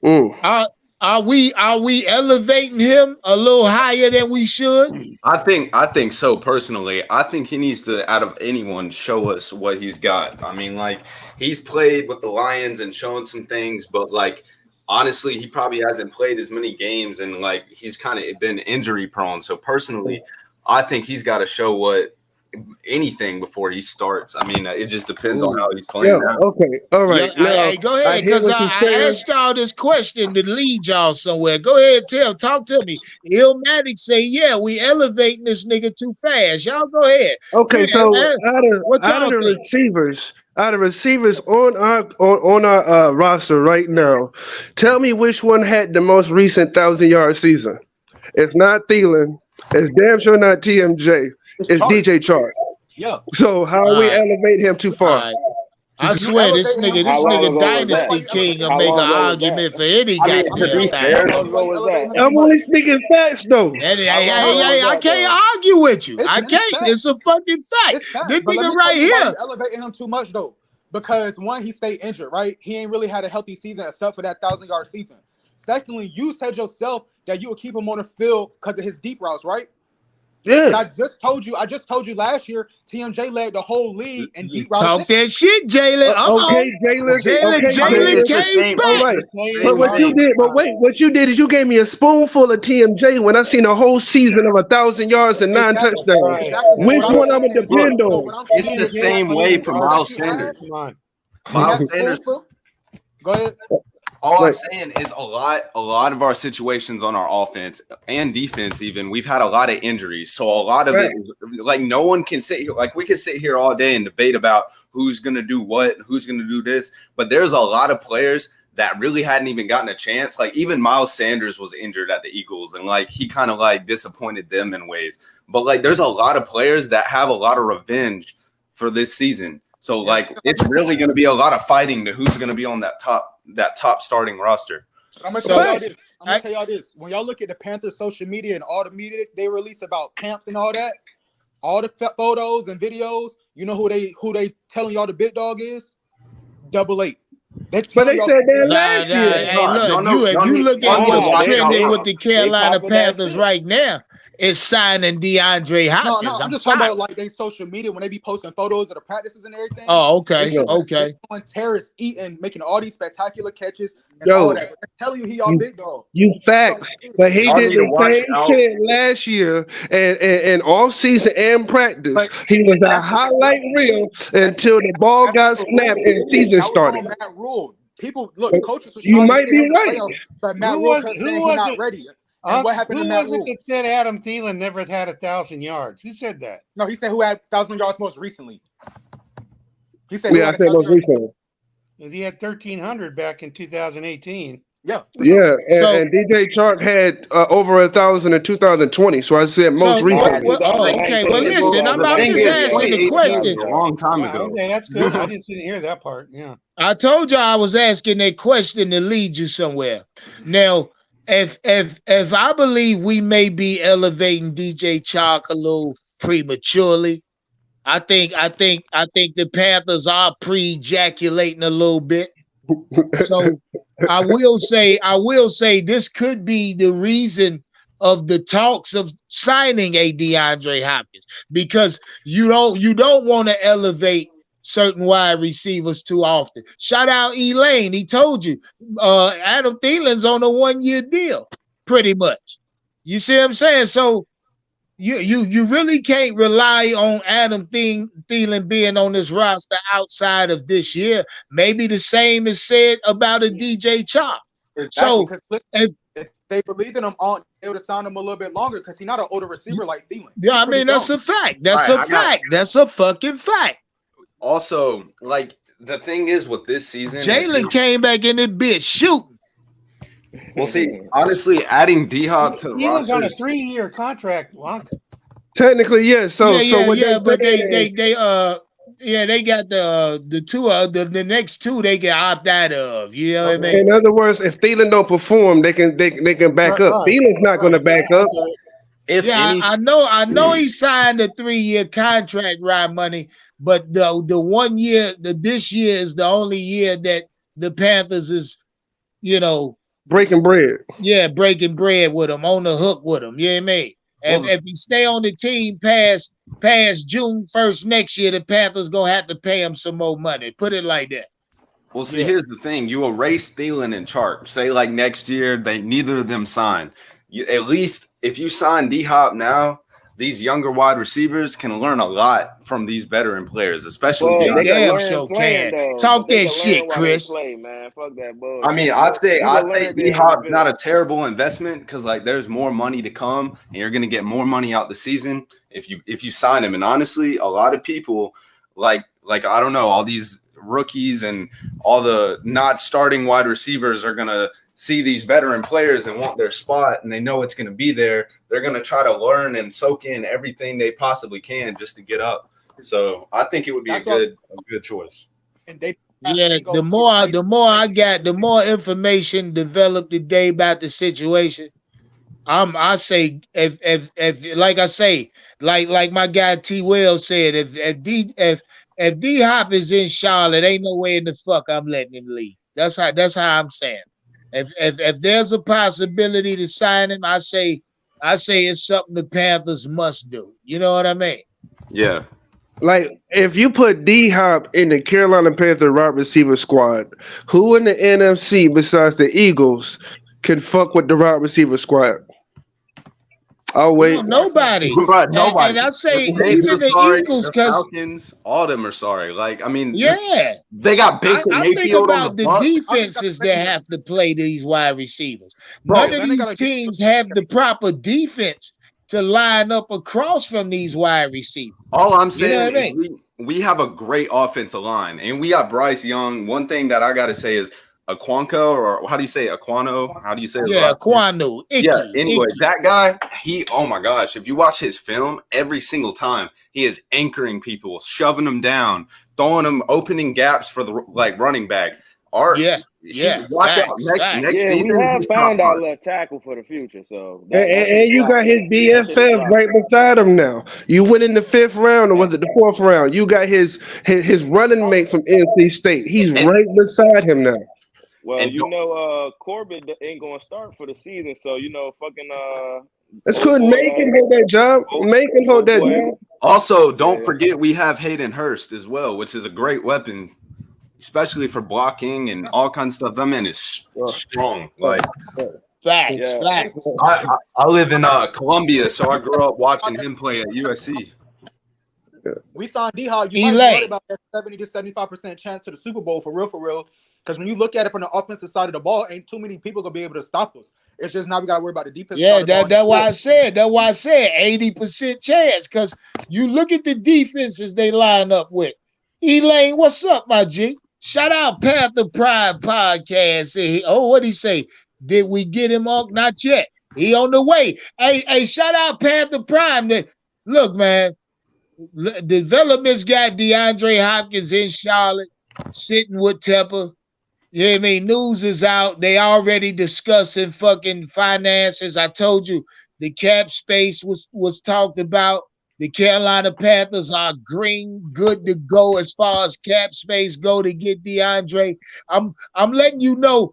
Are we elevating him a little higher than we should? I think so personally. I think he needs to, out of anyone, show us what he's got. I mean, like, he's played with the Lions and shown some things, but like, honestly, he probably hasn't played as many games, and like, he's kind of been injury prone. So personally, I think he's got to show anything before he starts. I mean, it just depends on how he's playing. Yeah, okay, all right. Hey, go ahead, because I asked y'all this question to lead y'all somewhere. Go ahead, talk to me. Illmatic say, yeah, we elevating this nigga too fast. Y'all go ahead. Okay, so out of the receivers on our roster right now, tell me which one had the most recent 1,000-yard season. It's not Thielen. It's damn sure not TMJ. It's DJ Chark. Yeah. So how are we elevate him too far? I swear this nigga Dynasty King will make an argument for any guy. I'm only speaking facts though. I can't argue with you. I can't. It's a fucking fact. This nigga right here. Elevating him too much though. Because one, he stayed injured, right? He ain't really had a healthy season except for that 1,000-yard season. Secondly, you said yourself that you would keep him on the field because of his deep routes, right? Yeah. But I just told you last year, TMJ led the whole league in deep routes. Talk that shit, Jalen. Okay, Jalen came back. All right. But what you did is you gave me a spoonful of TMJ when I seen a whole season of 1,000 yards and 9 touchdowns. Exactly. Which one I'm gonna depend on? It's the same way for Miles Sanders. Miles Sanders. Go ahead. All I'm saying is a lot of our situations on our offense and defense, even, we've had a lot of injuries. So a lot of it, like, no one can sit here. Like, we can sit here all day and debate about who's going to do what, who's going to do this. But there's a lot of players that really hadn't even gotten a chance. Like, even Miles Sanders was injured at the Eagles, and like, he kind of like disappointed them in ways. But like, there's a lot of players that have a lot of revenge for this season. So like, it's really going to be a lot of fighting to who's going to be on that top starting roster. I'm gonna tell y'all this. When y'all look at the Panthers social media and all the media they release about camps and all that, all the photos and videos, you know who they telling y'all the big dog is? 88. But they said that last year. Hey, look, you look at what's trending with the Carolina Panthers right now. Is signing DeAndre Hopkins. No, I'm just talking about like they social media when they be posting photos of the practices and everything. Oh, okay, okay. On Terrace eating, making all these spectacular catches and all that. I tell you, he y'all big dog. You facts, but he did the same shit last year and off season and practice. But he was a highlight reel until the ball got snapped and the season started. Matt Rule. People look, coaches was you might be right, but Matt Rule saying he's not ready. And what happened who to Matt was it that said Adam Thielen never had 1,000 yards? Who said that? No, he said who had 1,000 yards most recently. He said I said most recently. He had 1,300 back in 2018. Yeah. Yeah, and DJ Chark had over 1,000 in 2020. So I said most recently. Okay, well listen, I'm just asking the question. A long time ago. Okay, that's good. I just didn't hear that part. Yeah. I told you I was asking that question to lead you somewhere. Now, if I believe we may be elevating DJ Chark a little prematurely, I think the Panthers are pre-ejaculating a little bit. So I will say this could be the reason of the talks of signing a DeAndre Hopkins, because you don't want to elevate certain wide receivers too often. Shout out Elaine. He told you Adam Thielen's on a 1-year deal, pretty much. You see what I'm saying? So you really can't rely on Adam Thielen being on this roster outside of this year. Maybe the same is said about a DJ Chark. Exactly, so if they believe in him, they would have signed him a little bit longer because he's not an older receiver like Thielen. Yeah, I mean, that's a fact. That's a fact. That's a fucking fact. Also, like, the thing is with this season, Jalen came back in the bitch shooting. Well, see, honestly, adding D-Hop to the roster, was on a 3-year contract. Technically, yes. So but they Yeah, they got the two the next two they can opt out of. You know what I mean? In other words, if Thielen don't perform, they can back up. Thielen's not going to back up. I know he signed a 3-year contract, right, money, but the 1 year, this year is the only year that the Panthers is, breaking bread. Yeah, breaking bread with him, on the hook with him. You know what I mean? If he stay on the team past June 1st next year, the Panthers gonna have to pay him some more money. Put it like that. Well, see, here's the thing: you erase Thielen and Chark. Say like next year, neither of them sign. At least if you sign D-Hop now, these younger wide receivers can learn a lot from these veteran players, especially. They damn sure can. Talk that shit, Chris. Play, man. Fuck that bull. I mean, I'd say D-Hop's not a terrible investment because like there's more money to come, and you're gonna get more money out the season if you sign him. And honestly, a lot of people like I don't know, all these rookies and all the not starting wide receivers are gonna see these veteran players and want their spot, and they know it's going to be there. They're going to try to learn and soak in everything they possibly can just to get up. So I think it would be a good choice. And the more information developed today about the situation, I say if like I say, like my guy T Wells said, if D Hop is in Charlotte, ain't no way in the fuck I'm letting him leave. That's how I'm saying. If there's a possibility to sign him, I say it's something the Panthers must do. You know what I mean? Yeah. Like if you put D-Hop in the Carolina Panthers wide receiver squad, who in the NFC besides the Eagles can fuck with the wide receiver squad? Oh wait, nobody. Nobody. And I say even the Eagles, because Falcons, all of them are sorry. Like I mean, yeah, they got Baker I think Mayfield about on the Bucs. defenses that have to play these wide receivers. None of these teams have the proper defense to line up across from these wide receivers. All I'm saying is we have a great offensive line, and we got Bryce Young. One thing that I got to say is Aquanco, or how do you say Aquano? How do you say it? Yeah, Aquano. Yeah, anyway, that guy, oh my gosh, if you watch his film, every single time he is anchoring people, shoving them down, throwing them, opening gaps for the running back. Watch out next season. We have found our left tackle for the future. So and you got his BFF right beside him now. You went in the 5th round, or was it the 4th round? You got his running mate from NC State. He's right beside him now. Well, Corbett ain't going to start for the season, so It's good. May can hold that job. May can hold that job. Also, don't forget we have Hayden Hurst as well, which is a great weapon, especially for blocking and all kinds of stuff. That man is strong. Like facts. I live in Columbia, so I grew up watching him play at USC. We saw D-Hop. You might be right about that 70 to 75% chance to the Super Bowl for real. Because when you look at it from the offensive side of the ball, ain't too many people gonna be able to stop us. It's just now we gotta worry about the defense. Yeah, that's why I said 80% chance. Because you look at the defenses they line up with. Elaine, what's up, my G? Shout out Panther Pride Podcast. What'd he say? Did we get him off? Not yet. He on the way. Hey, shout out Panther Prime. Look, man, development's got DeAndre Hopkins in Charlotte, sitting with Tepper. You know what I mean? News is out. They already discussing fucking finances. I told you the cap space was talked about. The Carolina Panthers are good to go as far as cap space go to get DeAndre. I'm letting you know.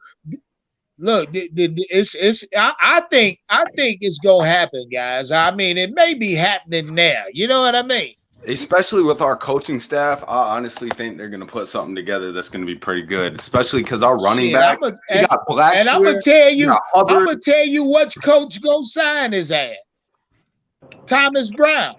Look, I think it's gonna happen, guys. I mean, it may be happening now. You know what I mean? Especially with our coaching staff, I honestly think they're going to put something together that's going to be pretty good. Especially because our running back, I'm gonna tell you which coach gonna sign his ass. Thomas Brown.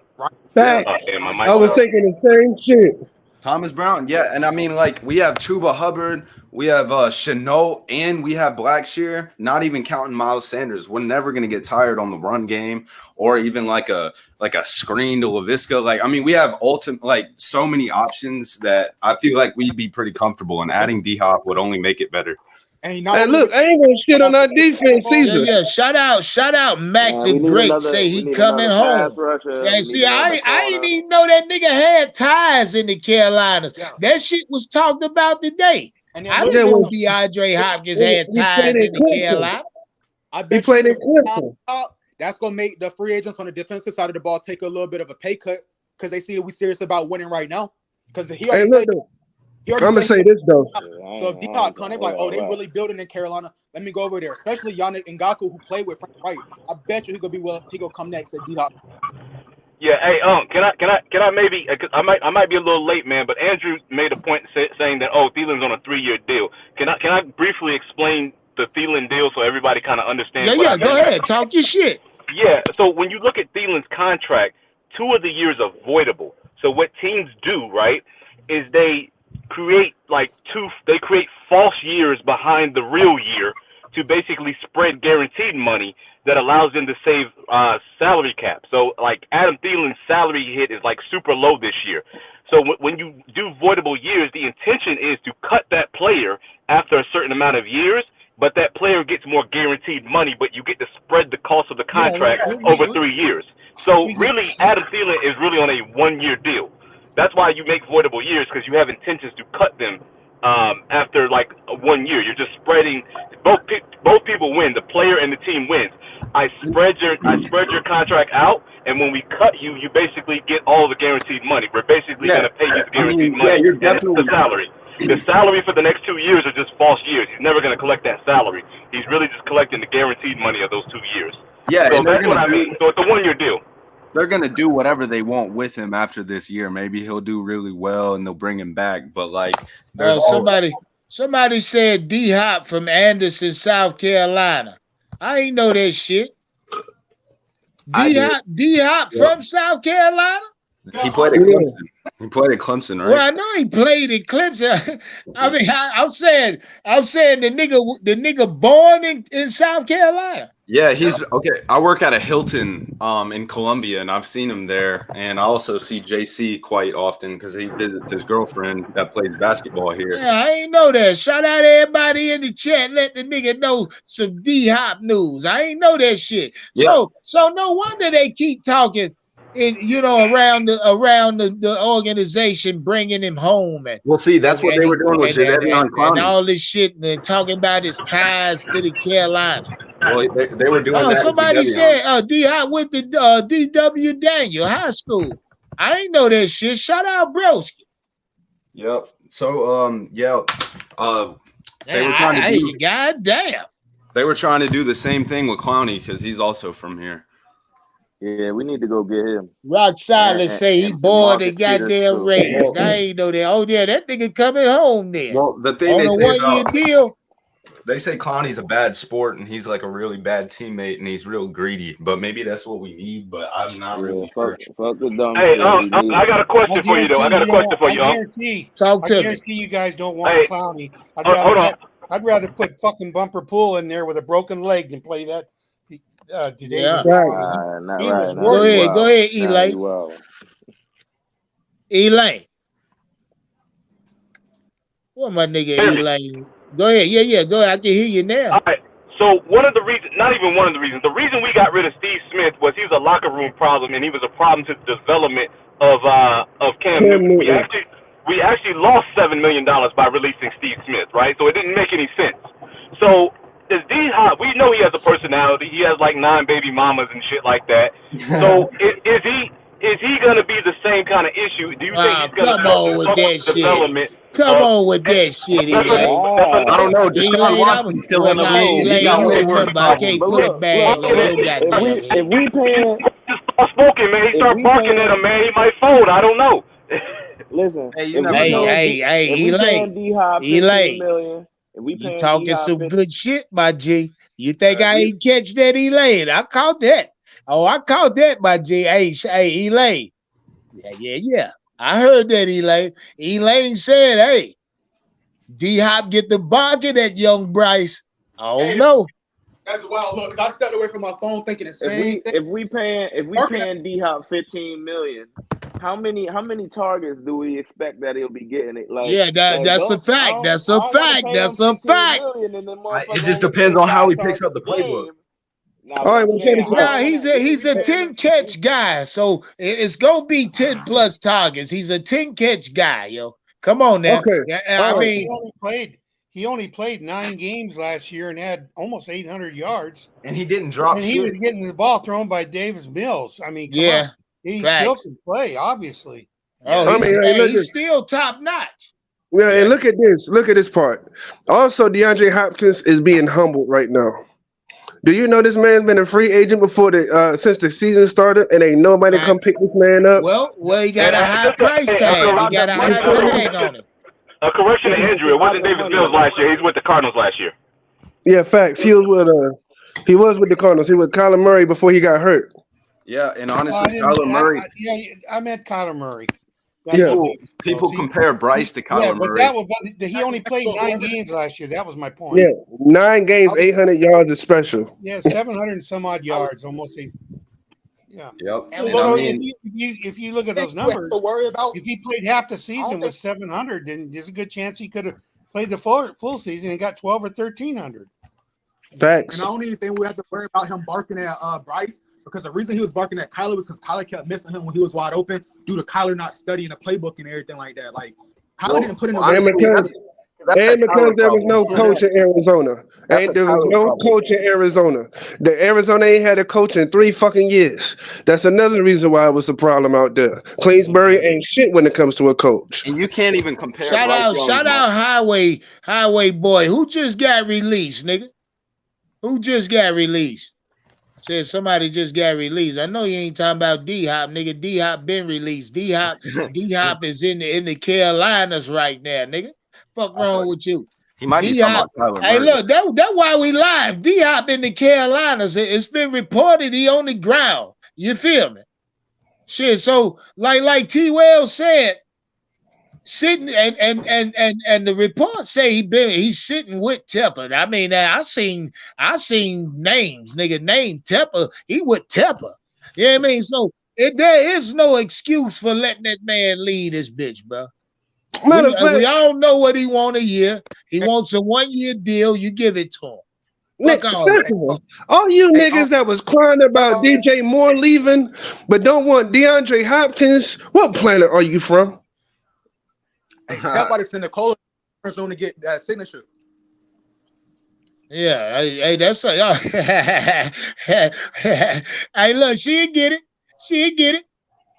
Facts. I was thinking the same shit. Thomas Brown, yeah, and I mean, like we have Chuba Hubbard, we have Chenault, and we have Blackshear. Not even counting Miles Sanders. We're never gonna get tired on the run game, or even like a screen to LaVisca. Like, I mean, we have so many options that I feel like we'd be pretty comfortable. And adding D-Hop would only make it better. And Hey, look, I ain't gonna shit on our defense either. Yeah. Shout out Mac Man, the we need Great. another. Say We he need coming another pass home. rusher. Yeah, We see, need another I ain't corner. even know that nigga had ties in the Carolinas. Yeah. That shit was talked about today. And then I look, didn't know Yeah, DeAndre Hopkins he had he played ties in in the Clemson. Carolina. I He bet played you in Clemson. that's gonna make the free agents on the defensive side of the ball take a little bit of a pay cut because they see that we serious about winning right now. Because he Hey, already look, said though, he I'm already gonna said say this though. so if D-Hop come, they be like, oh, they really building in Carolina. Let me go over there. Especially Yannick Ngakoue, who played with Frank Wright. I bet you he gonna be willing. He gonna come next at D-Hop. Yeah, hey, can I maybe? Cause I might be a little late, man. But Andrew made a point saying that Thielen's on a 3-year deal. Can I briefly explain the Thielen deal so everybody kind of understands? Yeah, go ahead, talk your shit. Yeah, so when you look at Thielen's contract, 2 of the years are voidable. So what teams do, right, is they create false years behind the real year to basically spread guaranteed money that allows them to save salary cap. So like Adam Thielen's salary hit is like super low this year. So when you do voidable years, the intention is to cut that player after a certain amount of years, but that player gets more guaranteed money, but you get to spread the cost of the contract over 3 years. So really, Adam Thielen is really on a 1-year deal. That's why you make voidable years, because you have intentions to cut them after like 1 year. You're just spreading. Both people win. The player and the team wins. I spread your contract out, and when we cut you, you basically get all the guaranteed money. We're basically going to pay you the guaranteed money. Yeah, you're and definitely it's the salary. The salary for the next 2 years are just false years. He's never going to collect that salary. He's really just collecting the guaranteed money of those 2 years. Yeah, so that's what I mean. So it's a 1-year deal. They're gonna do whatever they want with him after this year. Maybe he'll do really well and they'll bring him back. But like, somebody said D-Hop from Anderson, South Carolina. I ain't know that shit. D-Hop from South Carolina? He played at Clemson. He played at Clemson, right? Well, I know he played at Clemson. I mean, I'm saying the nigga born in South Carolina. Yeah, he's okay. I work at a Hilton in Columbia, and I've seen him there. And I also see JC quite often because he visits his girlfriend that plays basketball here. Yeah, I ain't know that. Shout out to everybody in the chat. Let the nigga know some D-Hop news. I ain't know that shit. Yeah. So no wonder they keep talking around the organization, bringing him home. And well, see, that's what they were doing with Jadeveon Clowney and all this shit, and talking about his ties to the Carolina. Well, they were doing that. Somebody said D-Hop went to DW Daniel High School. I ain't know that shit. Shout out Broski. Yep. So they were trying to do. Goddamn. They were trying to do the same thing with Clowney because he's also from here. Yeah, we need to go get him. Rock Silent say he bored and goddamn raised. I ain't know that. Oh yeah, that nigga coming home there. Well, the thing on a 1-year deal. They say Clowney's a bad sport and he's like a really bad teammate and he's real greedy. But maybe that's what we need. But I'm not really sure. Fuck the dumb. Hey, I got a question for you though. I guarantee you guys don't want Clowney. I'd rather put fucking Bumper Pool in there with a broken leg than play that. Today. Yeah. Go ahead, Elaine. Elaine. What my nigga Elaine? Go ahead. Yeah, go ahead. I can hear you now. All right. So one of the reasons, not even one of the reasons, the reason we got rid of Steve Smith was he was a locker room problem and he was a problem to the development of Cam Newton. We actually lost $7 million by releasing Steve Smith, right? So it didn't make any sense. So is D-Hop, we know he has a personality. He has like 9 baby mamas and shit like that. So is he gonna be the same kind of issue? Do you think he's gonna come on with that shit? Come on with that shit, Elaine. I don't know. Deshaun Watson's still in the league. I can't put it back. If we paying, just start smoking, man. He start barking at him, man. He might fold. I don't know. Listen, Elaine, you talking some good shit, my G. You think I ain't catch that, Elaine? I caught that. Oh, I caught that, my G. Hey, Elaine. Yeah. I heard that, Elaine. Elaine said, hey, D-Hop get the barking at young Bryce. I don't know. That's wild. Look, because I stepped away from my phone thinking the same thing. If we paying D-Hop $15 million, how many targets do we expect that he'll be getting? It like yeah, that's a fact. That's a fact. That's a fact. It just depends on how he picks up the playbook. All right, well, check this out. Nah, he's a 10 catch guy, so it's gonna be 10 plus targets. He's a 10 catch guy, yo. Come on now. Okay. I mean, he only played 9 games last year and had almost 800 yards. And he didn't drop And shit. he was getting the ball thrown by Davis Mills. I mean, come yeah. on. He Facts. still can play, obviously. Oh, I mean, hey, look he's at- still top notch. Yeah, and look at this. Look at this part. Also, DeAndre Hopkins is being humbled right now. Do you know this man's been a free agent before since the season started, and ain't nobody come pick this man up? Well, he got a high price tag. He got a high tag on him. A correction to Andrew. It wasn't Davis Mills last year. He's with the Cardinals last year. Yeah, facts. He was with the Cardinals. He was Kyler Murray before he got hurt. Yeah, and honestly, Kyler Murray. I meant Kyler Murray. Yeah. People compare Bryce to Kyler Murray. But he only played 9 games last year. That was my point. Yeah, 9 games, 800 yards is special. Yeah, 700 and some odd yards, almost. Yeah. Yep. And so if you look at those numbers, if he played half the season with 700, then there's a good chance he could have played the full season and got 12 or 1300. Facts. And the only thing we have to worry about him barking at Bryce, because the reason he was barking at Kyler was because Kyler kept missing him when he was wide open due to Kyler not studying the playbook and everything like that. Like Kyler didn't put in because there was no coach in Arizona. There was no coach in Arizona. The Arizona ain't had a coach in 3 fucking years. That's another reason why it was a problem out there. Queensbury ain't shit when it comes to a coach. And you can't even compare. Shout out Highway Boy. Who just got released, nigga? Who just got released? Said somebody just got released. I know you ain't talking about D-Hop, nigga. D-Hop been released. D-Hop is in the Carolinas right now, nigga. Fuck wrong with you? He might be talking about Kyler Murray. Hey, look, that's why we live. D-Hop in the Carolinas. It's been reported he on the ground. You feel me? Shit. So like T. Wells said, sitting and the reports say he's sitting with Tepper. I mean, I seen names, nigga. Name Tepper. He with Tepper. You know what I mean? So there is no excuse for letting that man lead this bitch, bro. We all know what he want a year. He wants a 1-year deal. You give it to him. Nick, all you niggas that was crying about DJ Moore leaving, but don't want DeAndre Hopkins, what planet are you from? That's why they send Nicole to get that signature. Yeah, hey, that's hey, look, she'll get it. She'll get it.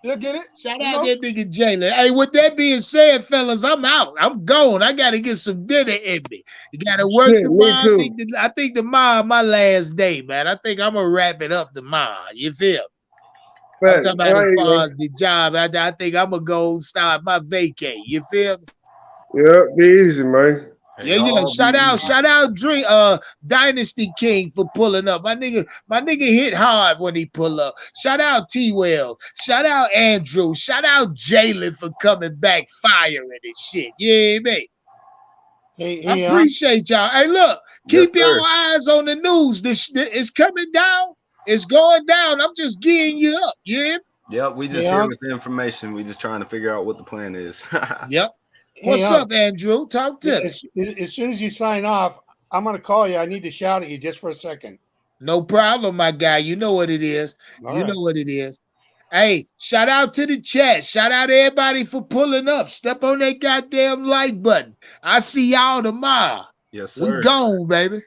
You'll get it. Shout out that nigga Jalen. Hey, with that being said, fellas, I'm out. I'm going. I gotta get some dinner in me. You gotta work tomorrow. I think tomorrow my last day, man. I think I'm gonna wrap it up tomorrow. You feel? I'm talking about as far as the job. I think I'm gonna go start my vacay. You feel me? Yeah, be easy, man. Yeah. Shout out Dynasty King for pulling up. My nigga hit hard when he pull up. Shout out T. Wells. Shout out Andrew. Shout out Jalen for coming back firing and shit. Yeah, man. I appreciate y'all. Hey, look, keep your eyes on the news. It's coming down. It's going down. I'm just gearing you up. Yeah. Yep. We just here with the information. We just trying to figure out what the plan is. Yep. What's up, Andrew? Talk to us. As soon as you sign off, I'm going to call you. I need to shout at you just for a second. No problem, my guy. You know what it is. Know what it is. Hey, shout out to the chat. Shout out to everybody for pulling up. Step on that goddamn like button. I see y'all tomorrow. Yes, sir. We gone, baby.